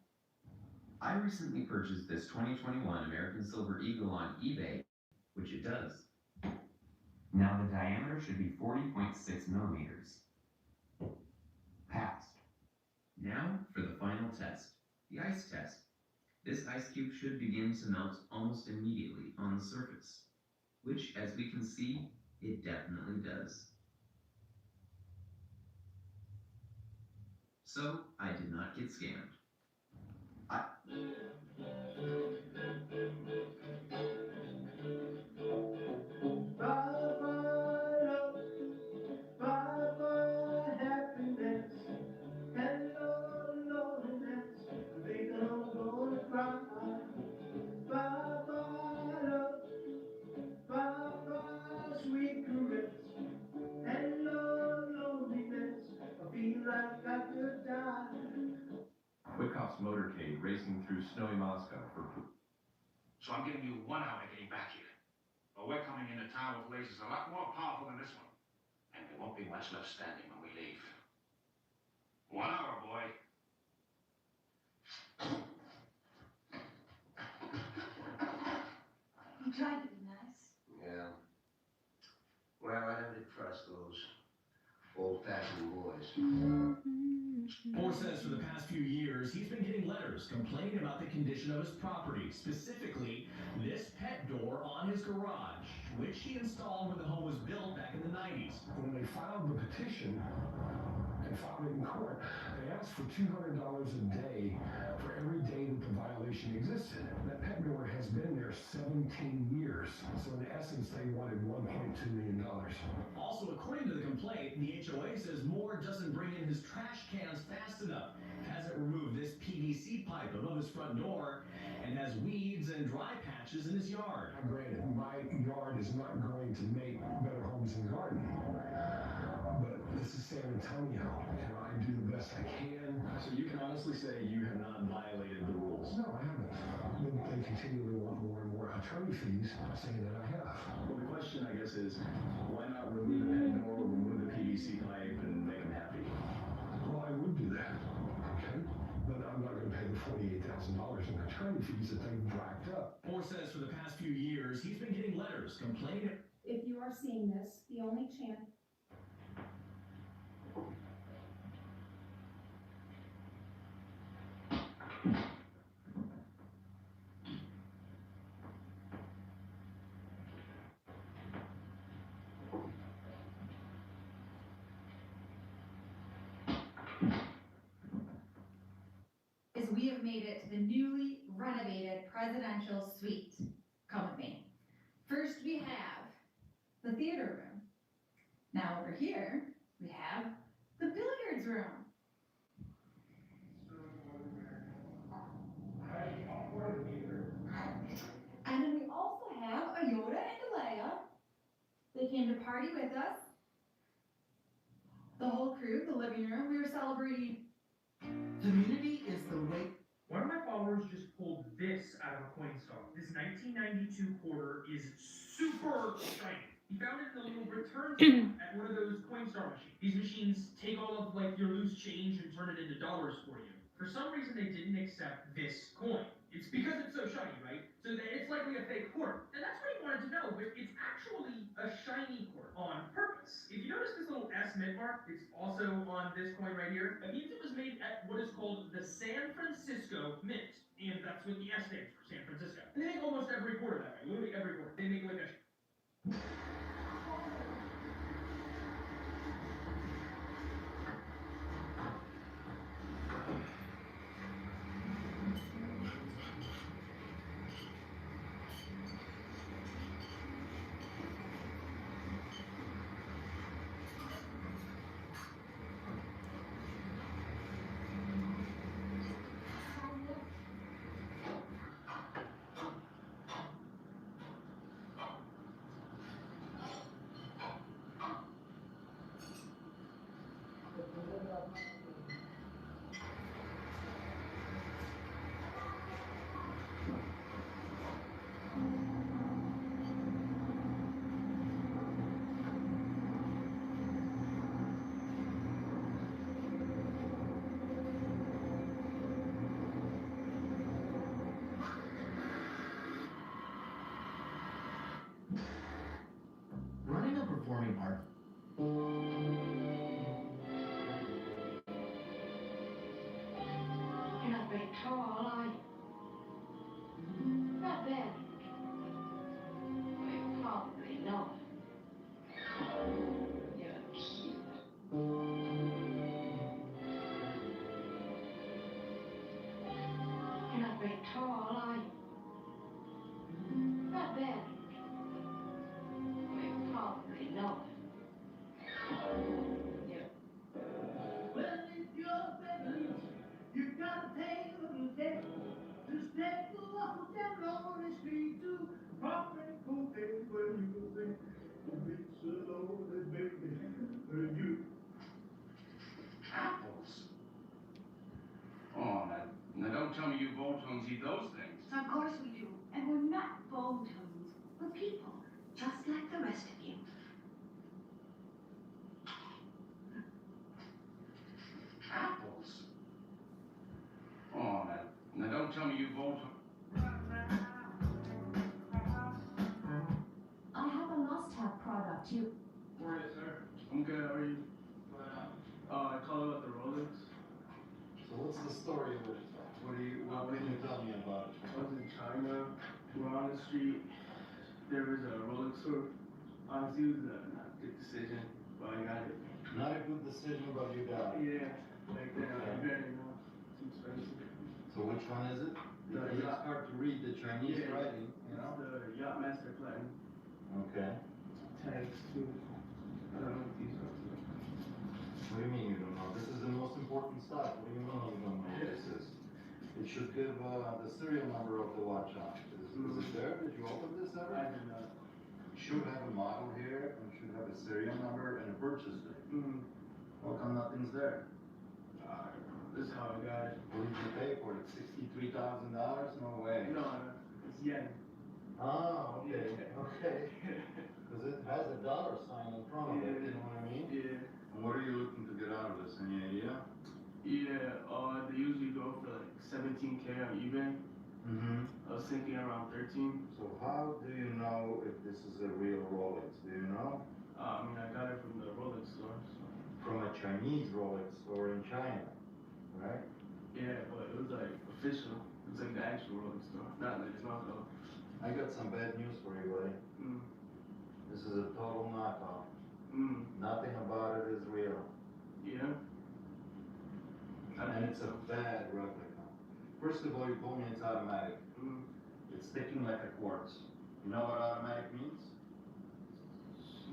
I recently purchased this 2021 American Silver Eagle on eBay, which it does. Now the diameter should be 40.6 millimeters. Passed. Now for the final test. The ice test. This ice cube should begin to melt almost immediately on the surface, which, as we can see, it definitely does. So, I did not get scammed. Wyckoff's motorcade racing through snowy Moscow for So I'm giving you 1 hour getting back here. But we're coming into town with lasers a lot more powerful than this one. And there won't be much left standing when we leave. 1 hour, boy. You tried to be nice. Yeah. Well, I never did trust those old-fashioned boys. Moore says for the past few years, he's been getting letters complaining about the condition of his property, specifically this pet door on his garage, which he installed when the home was built back in the 90s. When they filed the petition and filed it in court, they asked for $200 a day for every day that the violation existed. That pet door has been there 17 years. So in essence, they wanted $1.2 million. Also, according to the complaint, the HOA says Moore doesn't bring in his trash cans fast enough, hasn't removed this PVC pipe above his front door, and has weeds and dry patches in his yard. Granted, my yard is not going to make Better Homes and Garden, but this is San Antonio, and I do the best I can. So you can honestly honestly say you have not violated the rules? No, I haven't. But they continually want more and more attorney fees, saying that I have. Well, the question, I guess, is why not remove the head door, remove the PVC pipe, and make them happy? Well, I would do that, okay? But I'm not going to pay the $48,000 in attorney fees that they've racked up. Moore says for the past few years, he's been getting letters complaining. If you are seeing this, the only chance. Is we have made it to the newly renovated presidential suite. Come with me. First we have the theater room. Now over here, we have the billiards room. And then we also have a Yoda and a Leia. They came to party with us. The whole crew, the living room, we were celebrating. Community is the way. One of my followers just pulled this out of a coin stock. This 1992 quarter is super shiny. He found it in a little return spot at one of those Coinstar machines. These machines take all of like your loose change and turn it into dollars for you. For some reason, they didn't accept this coin. It's because it's so shiny, right? So that it's likely a fake quarter. And that's what he wanted to know, but it's actually a shiny quarter on purpose. If you notice this little S mint mark, it's also on this coin right here. That means it was made at what is called the San Francisco Mint. And that's what the S stands for, San Francisco. And they make almost every quarter that way, literally every quarter. They make like a... Running a performing art. You're not very tall, are you? Not bad. Well, you're probably not. You're cute. You're not very tall, are you? Not bad. Well, you're probably not. Well, if you're better, you gotta take a look at. Just take a walk down Lonely Street to Pop and Cocaine where you can sing. It's a lonely baby, where you. Apples? Oh, now don't tell me you Voltones eat those things. Of course we do. And we're not Voltones. We're people, just like the rest of you. Apples? Oh, now don't tell me you Voltones. I have a must-have product. You. Morning, sir. I'm good. How are you? I called about the Rolex. So what's the story with it? What can you tell me about it? I was in China. We're on the street. There was a Rolex store. Honestly, it was not a good decision, but I got it. Not a good decision, but you got it. Yeah. Like that. I better now. It's expensive. So which one is it? Because it's hard to read the Chinese writing, you know? It's the Yachtmaster Platinum. Okay. Tags too. I don't know what these are. What do you mean you don't know? This is the most important stuff. What do you mean you don't know what this is? It should give the serial number of the watch on. Is it there? Did you open this ever? I did not. You should have a model here, and should have a serial number and a purchase date. How come nothing's there? That's how I got it. What did you pay for it? $63,000? No way. No, it's yen. Ah, okay, okay. Because it has a dollar sign in front of it, you know what I mean? Yeah. And what are you looking to get out of this? Any idea? Yeah, they usually go for like 17K on eBay. Mm-hmm. I was thinking around 13. So how do you know if this is a real Rolex? Do you know? I mean, I got it from the Rolex store. So. From a Chinese Rolex store in China, right? Yeah, but it was like official. It was like the actual Rolex store, not like knockoff. I got some bad news for you, buddy. This is a total knockoff. Nothing about it is real. Yeah? And it's a bad replica. First of all, you told me it's automatic. It's ticking like a quartz. You know what automatic means?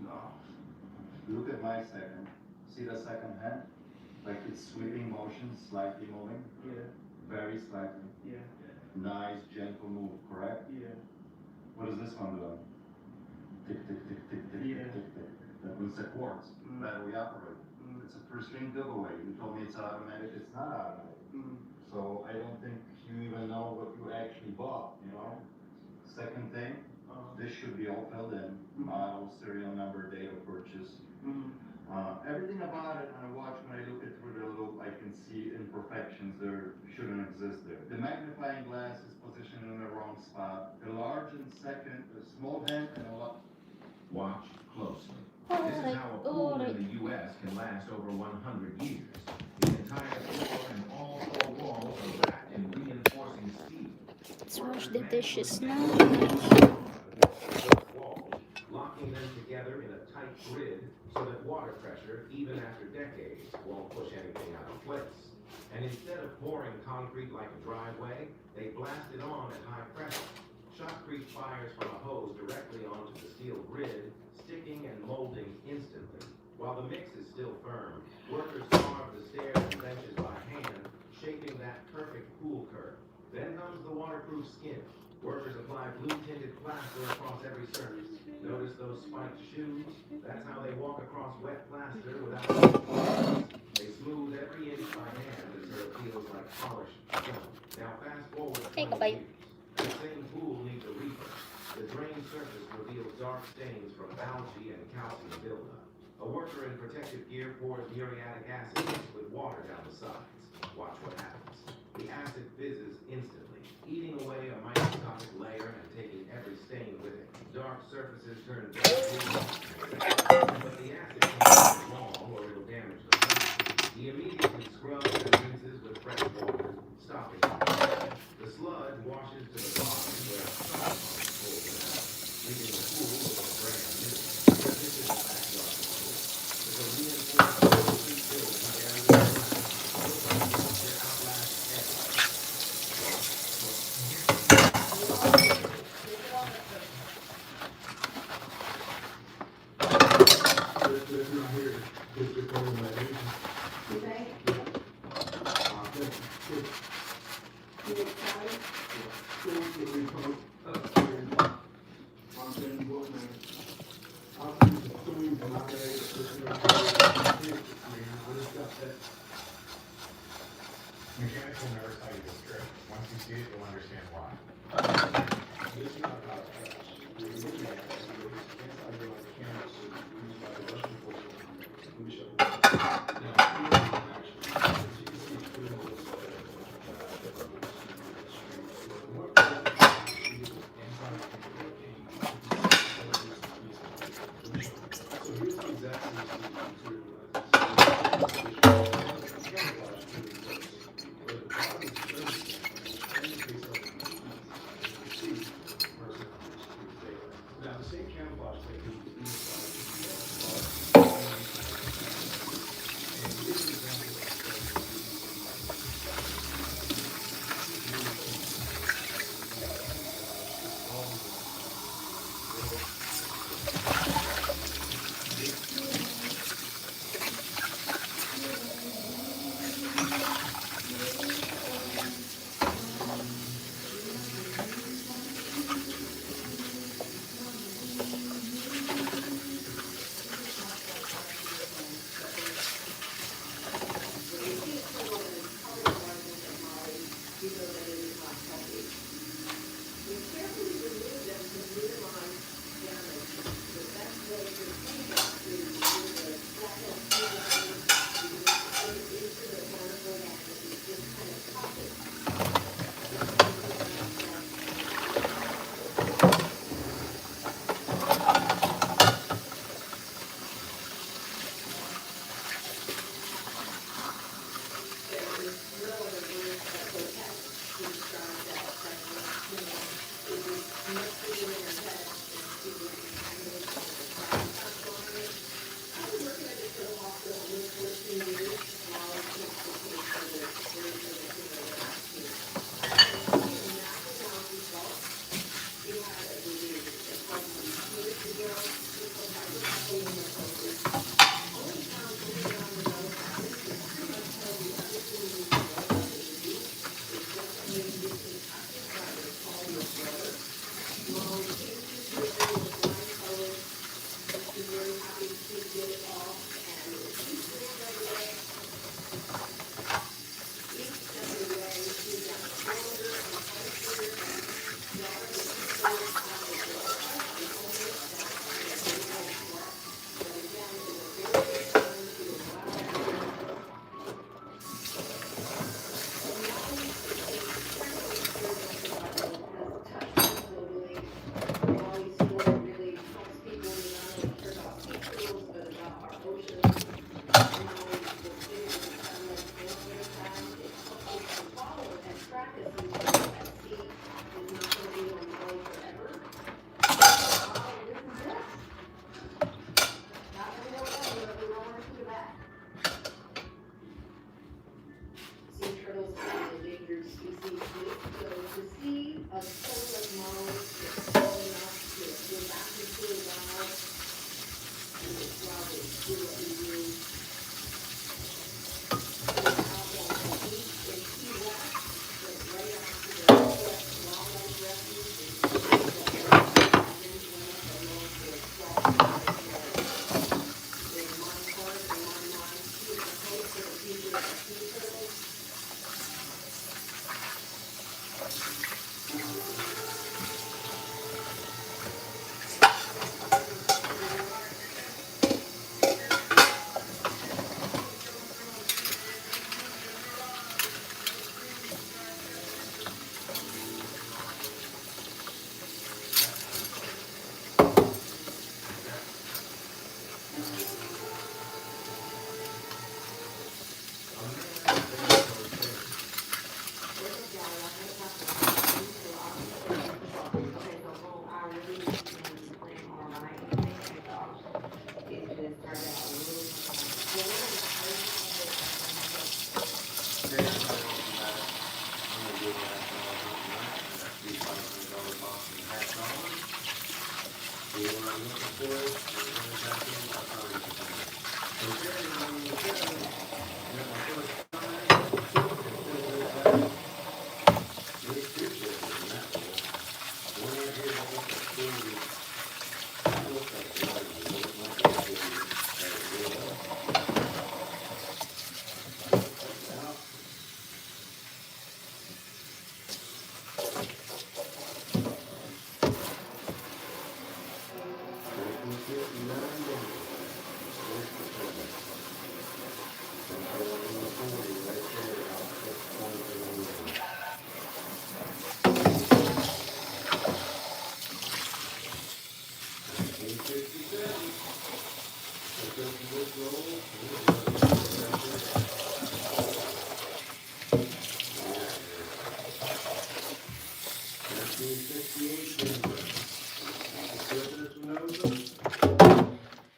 No. Look at my second. See the second hand? Like it's sweeping motion, slightly moving? Yeah. Very slightly. Yeah. Nice, gentle move, correct? Yeah. What is this one doing? Tick, tick, tick, tick, tick, Yeah. tick, tick, tick. That means a quartz, battery operated. It's a first-ring giveaway. You told me it's automatic. It's not automatic. So I don't think you even know what you actually bought, you know? Second thing, this should be all filled in. Model, serial number, date of purchase. Everything about it on a watch, when I look it through the loop, I can see imperfections there shouldn't exist there. The magnifying glass is positioned in the wrong spot. The large and second, the small hand and a lot. Watch closely. This is how a pool in the U.S. can last over 100 years. The entire floor and all four walls are wrapped in reinforcing steel. Let's wash the dishes now. Locking them together in a tight grid so that water pressure, even after decades, won't push anything out of place. And instead of pouring concrete like a driveway, they blast it on at high pressure. Shotcrete fires from a hose directly onto the steel grid, sticking and molding instantly. While the mix is still firm, workers carve the stairs and benches by hand, shaping that perfect pool curve. Then comes the waterproof skin. Workers apply blue-tinted plaster across every surface. Notice those spiked shoes? That's how they walk across wet plaster without any. They smooth every inch by hand until it feels like polished stone. Now fast forward 20 years. The same pool needs a refresh. The drain surface reveals dark stains from algae and calcium buildup. A worker in protective gear pours muriatic acid with water down the sides. Watch what happens. The acid fizzes instantly, eating away a microscopic layer and taking every stain with it. Dark surfaces turn dark blue, but the acid can't be long or it'll damage the plastic. He immediately scrubs and rinses with fresh water, stopping the sludge washes to the bottom where a pump pulls it out, leaving the pool with a brand new. This is the backdrop of the pool. It's a reinforced concrete building carrying the looks like it wants to outlast ever. Mechanics will never tell you this trick. Once you see it, you'll understand why. This is not how it's done. When you look at it, inside the mechanics used by the Russian forces. Let me show you. Now, actually, as you can see, through the whole side, so here's the exact same now the same camouflage technique is being applied to and here's an example of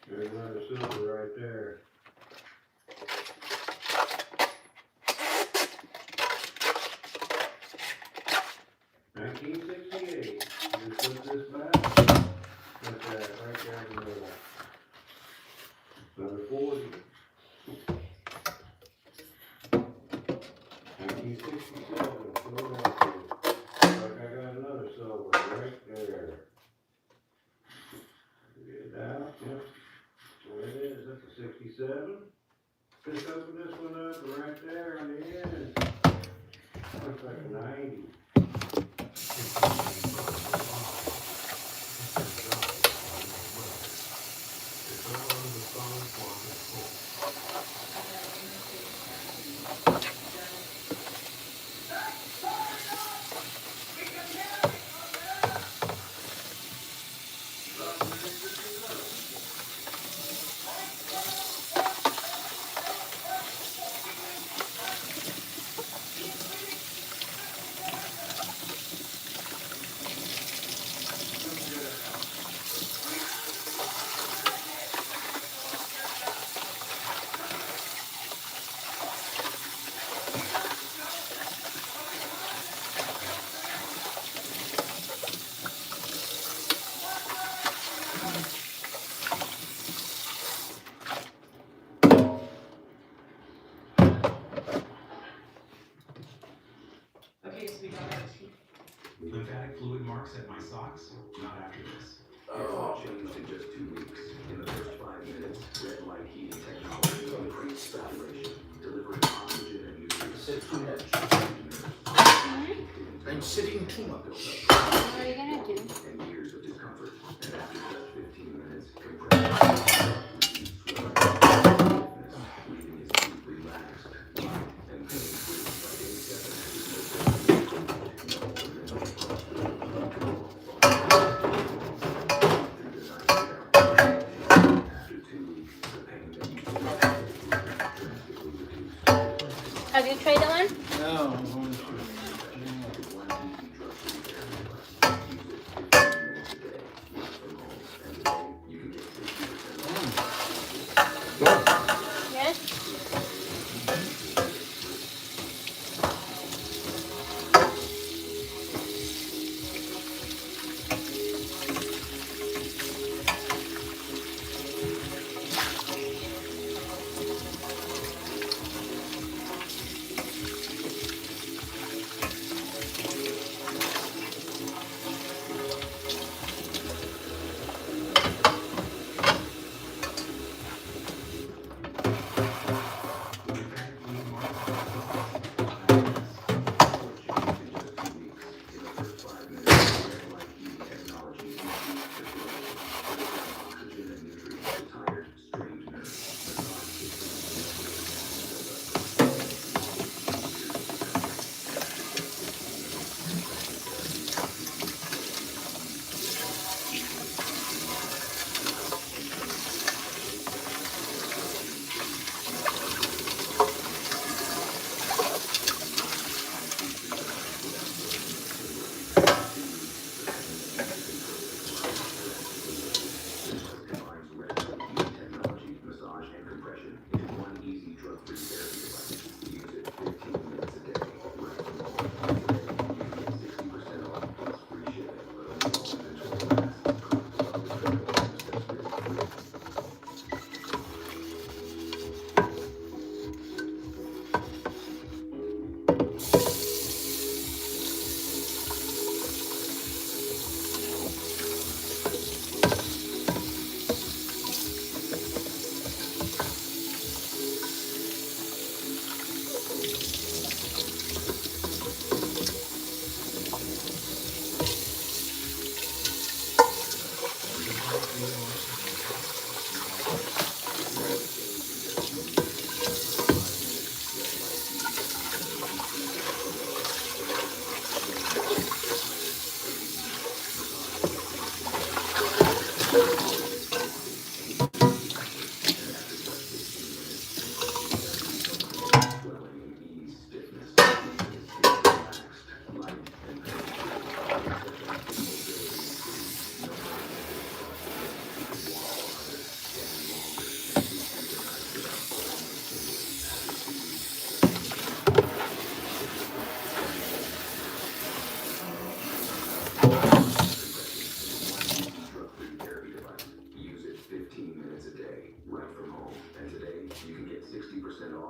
There's another silver right there. $1968. Just put this back. Put that right there in the middle. Another 40. 1967. Philadelphia. Like I got another silver right there. Get it out. Yep. What it is, that's a 67. Just open this one up right there on the end. Looks like a 90. Okay, so we got our lymphatic fluid marks at my socks? Not after this. Oh, changed in just 2 weeks. In the first 5 minutes, red light heating technology increased saturation, delivering oxygen and nutrients. I'm sitting too much. What are you gonna do? And years of discomfort. And after just 15 minutes, compression, leaving his feet relaxed and pain-free by day 7. Have you tried that one? No, I'm going to. Yes?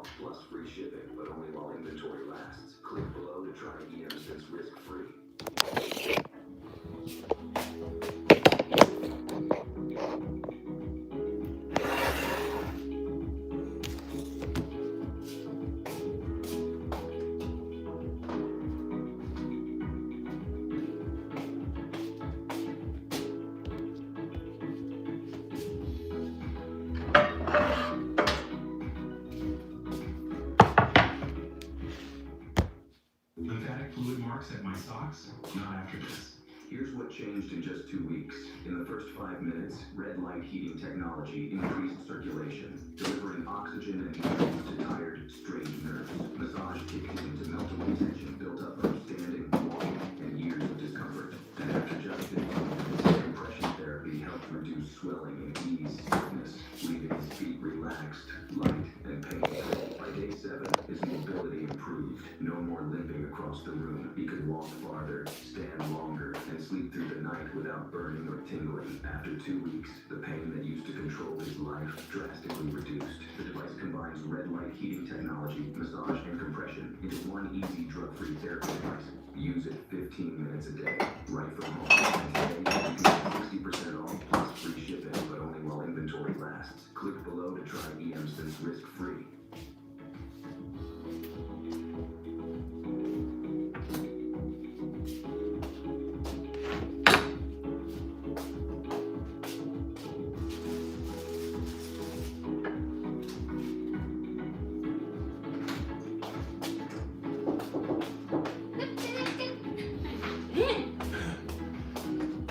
off plus free shipping, but only while inventory lasts. Click below to try EM-Sense risk-free. Lymphatic fluid marks at my socks? Not after this. Here's what changed in just 2 weeks. In the first 5 minutes, red light heating technology increased circulation, delivering oxygen and nutrients to tired, strained nerves. Massage kicked in to melt away tension built up from standing, walking, and years of discomfort. And after just 15 minutes, compression therapy helped reduce swelling and ease stiffness, leaving his feet relaxed, light, and pain-free. By day 7, his mobility improved. No more limping across the room. He could walk farther, stand longer, and sleep through the night without burning or tingling. After 2 weeks, the pain that used to control his life drastically reduced. The device combines red light heating technology, massage, and compression into one easy drug-free therapy device. Use it 15 minutes a day, right from home. And today, you can get 60% off plus free shipping, but only while inventory lasts. Click below to try EM-Sense risk-free.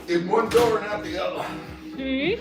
In one door and out the other. Hmm?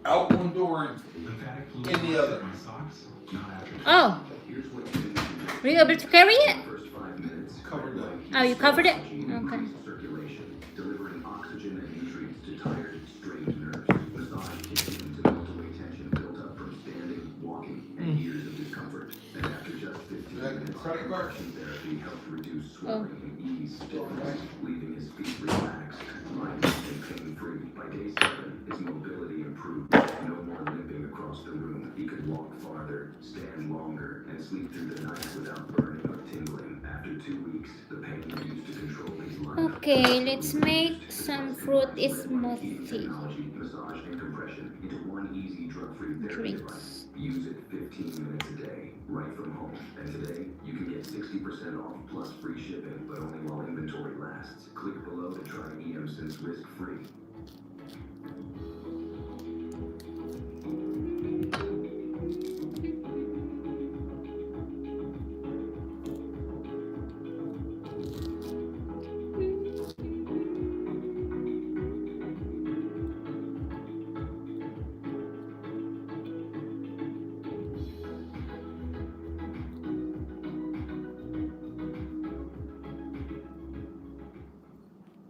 Out one door and Lymphatic fluid in the marks other. at my socks? Not after this. Oh, Here's what you need. were you able to carry it? First 5 minutes, Covered up. Oh, you covered it? Increased Okay. circulation, delivering oxygen and nutrients to tired, strained nerves. Massage kicked in to melt away tension built up from standing, walking, and years of discomfort. And after just 15 that minutes, credit card? compression therapy helped reduce swelling and ease stiffness, leaving his feet relaxed, light, and pain-free. By day 7, his mobility improved. No more limping across the room. He could walk farther, stand longer, and sleep through the night without burning or tingling. After 2 weeks, the pain that used to control his life. Okay, let's make some fruit smoothie Technology, massage, and compression into one easy drug-free therapy device. drinks. Use it 15 minutes a day, right from home. And today, you can get 60% off plus free shipping, but only while inventory lasts. Click below to try EM-Sense risk-free.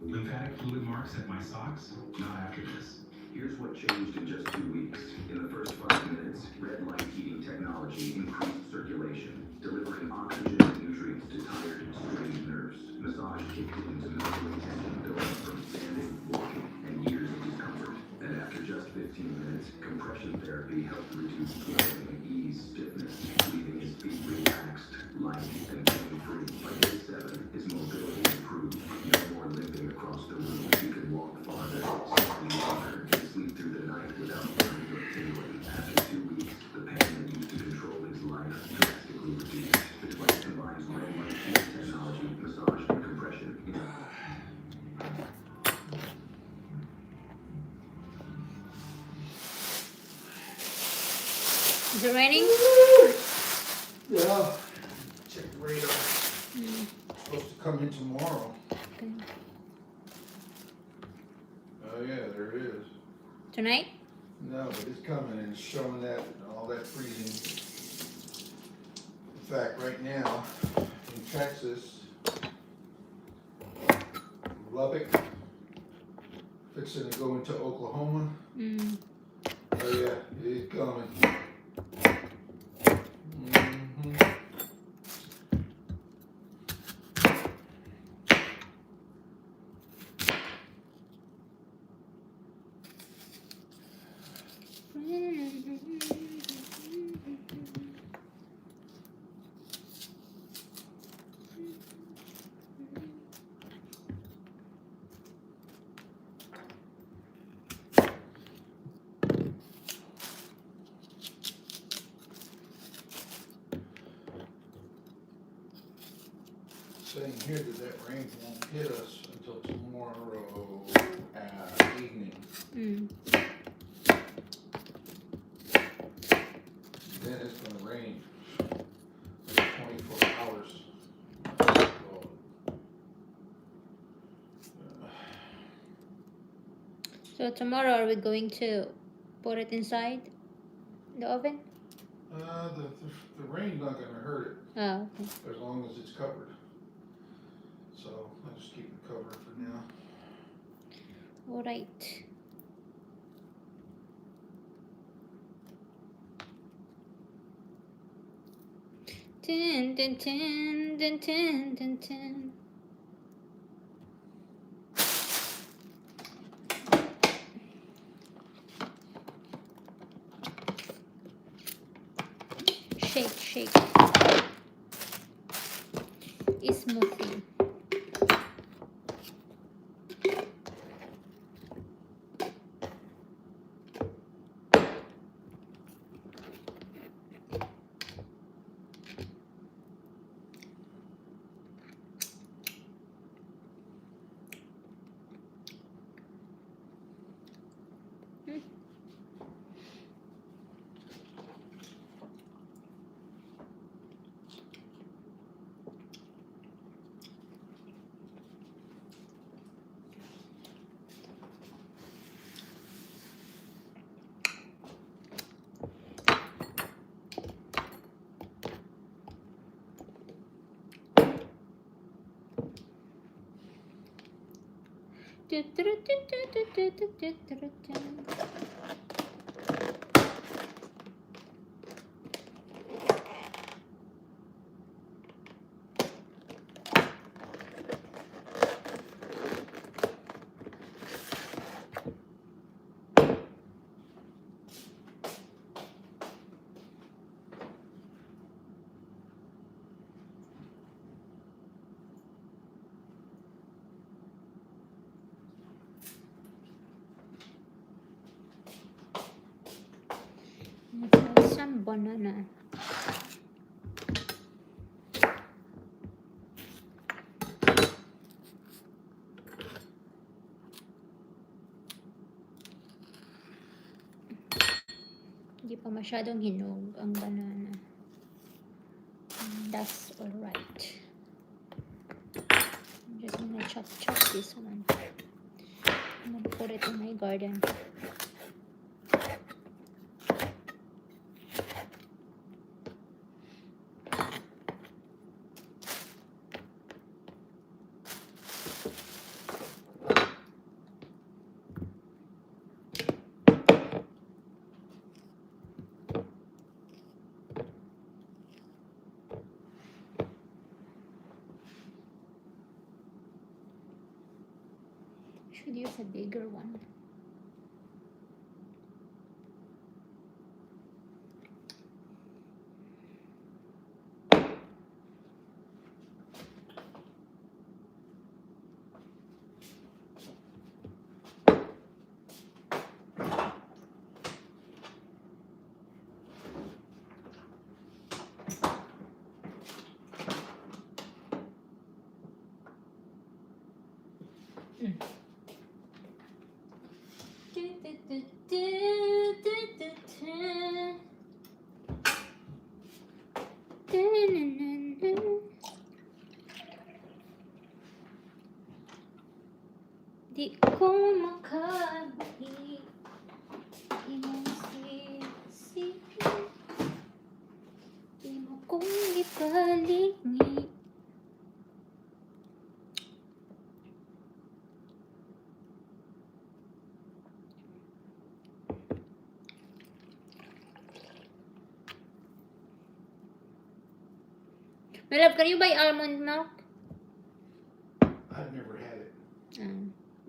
Lymphatic fluid marks at my socks? Not after this. Here's what changed in just 2 weeks. In the first 5 minutes, red light heating technology increased circulation, delivering oxygen and nutrients to tired, strained nerves. Massage kicked in to melt away tension built up from standing, walking, and years of discomfort. And after just 15 minutes, compression therapy helped reduce swelling and ease stiffness, leaving his feet relaxed, light, and pain-free. By day 7, his mobility improved. No more limping across the room. He could walk farther, stand longer, and sleep through the night without burning or tingling. After 2 weeks, the pain that used to control his life drastically reduced. The device combines red light heating technology, massage, and compression into Is it raining? Yeah. Check the radar. Supposed to come in tomorrow. Okay. Oh yeah, there it is. Tonight? No, but it's coming and it's showing that all that freezing. In fact, right now in Texas, Lubbock, fixing to go into Oklahoma. Mm. Oh yeah, it's coming. saying here that rain won't hit us until tomorrow evening. Then it's gonna rain 24 hours. So tomorrow are we going to put it inside the oven? The rain's not gonna hurt it. Oh, okay. As long as it's covered. So I'll just keep it covered for now. All right. Dun, dun, dun, dun, dun, dun, dun. Shake, shake. It's smoothie. Let's have some banana. Hindi pa masyadong hinog ang banana. That's alright. I'm just gonna chop this one. I'm gonna put it in my garden. Should use a bigger one. Di ko makabalik imong sisip, di mo kong ipalingi. My love, can you buy almond milk? I've never had it.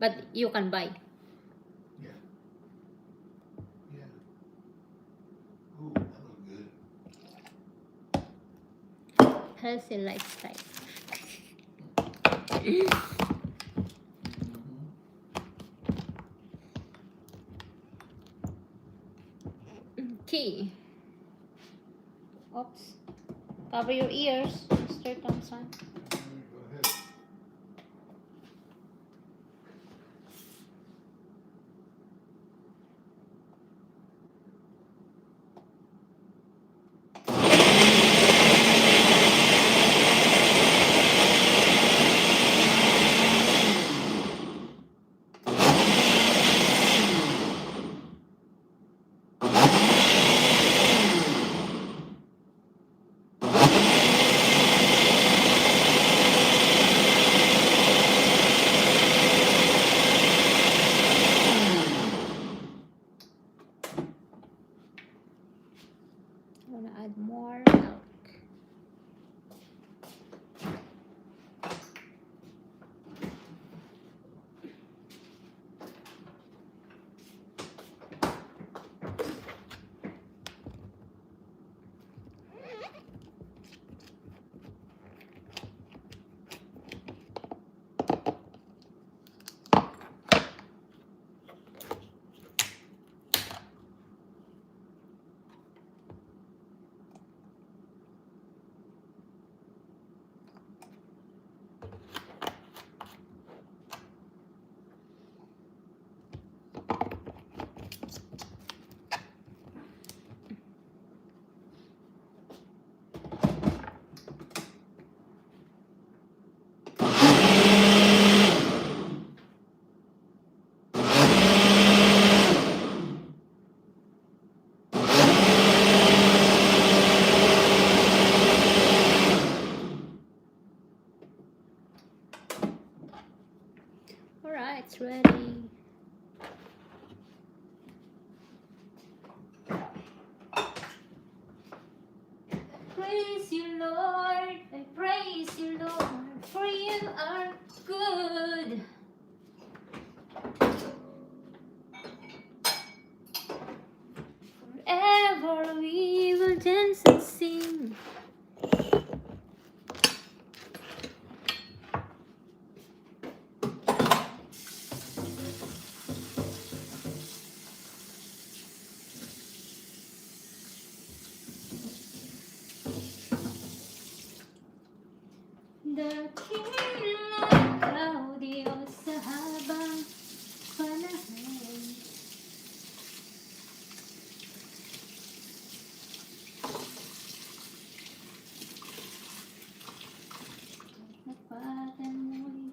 But you can buy. Yeah. Yeah. Ooh, that looks good. Healthy lifestyle. Okay. Oops. Cover your ears, Mr. Thompson. Go ahead. ready. Praise you, Lord. I praise you, Lord, for you are good. Forever we will dance and sing. Dakilang ikaw, Diyos, sa habang panahon. Napatan mo'y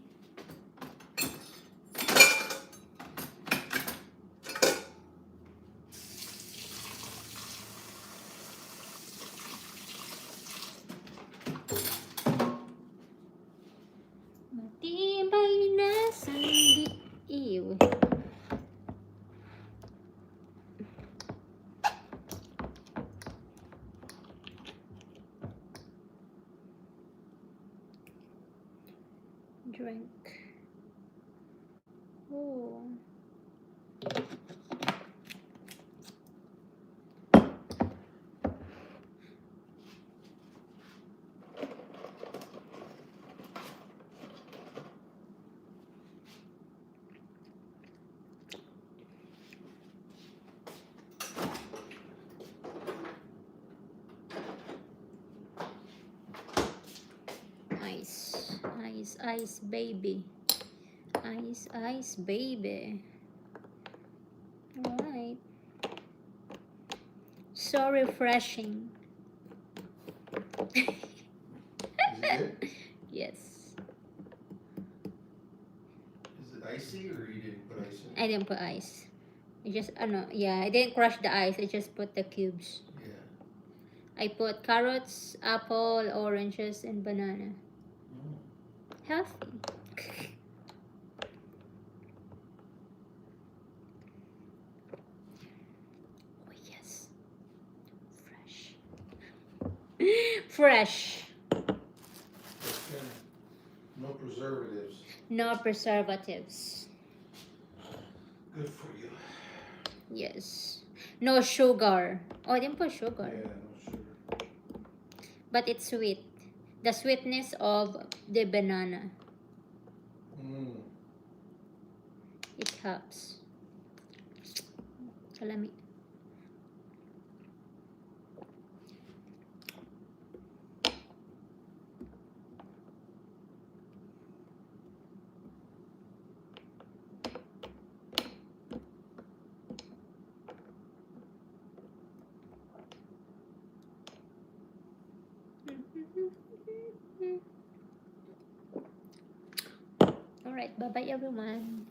matibay na sandiiw. Drink. Oh. Ice, baby. Ice, baby. Alright. So refreshing. Is it good? Yes. Is it icy or you didn't put ice in? I didn't put ice. I just, yeah, I didn't crush the ice. I just put the cubes. Yeah. I put carrots, apple, oranges, and banana. Healthy. Oh, yes. Fresh. Fresh. Okay. No preservatives. No preservatives. Good for you. Yes. No sugar. Oh, I didn't put sugar. Yeah, no sugar. But it's sweet. The sweetness of the banana. It helps. Salami. Alright, bye-bye everyone.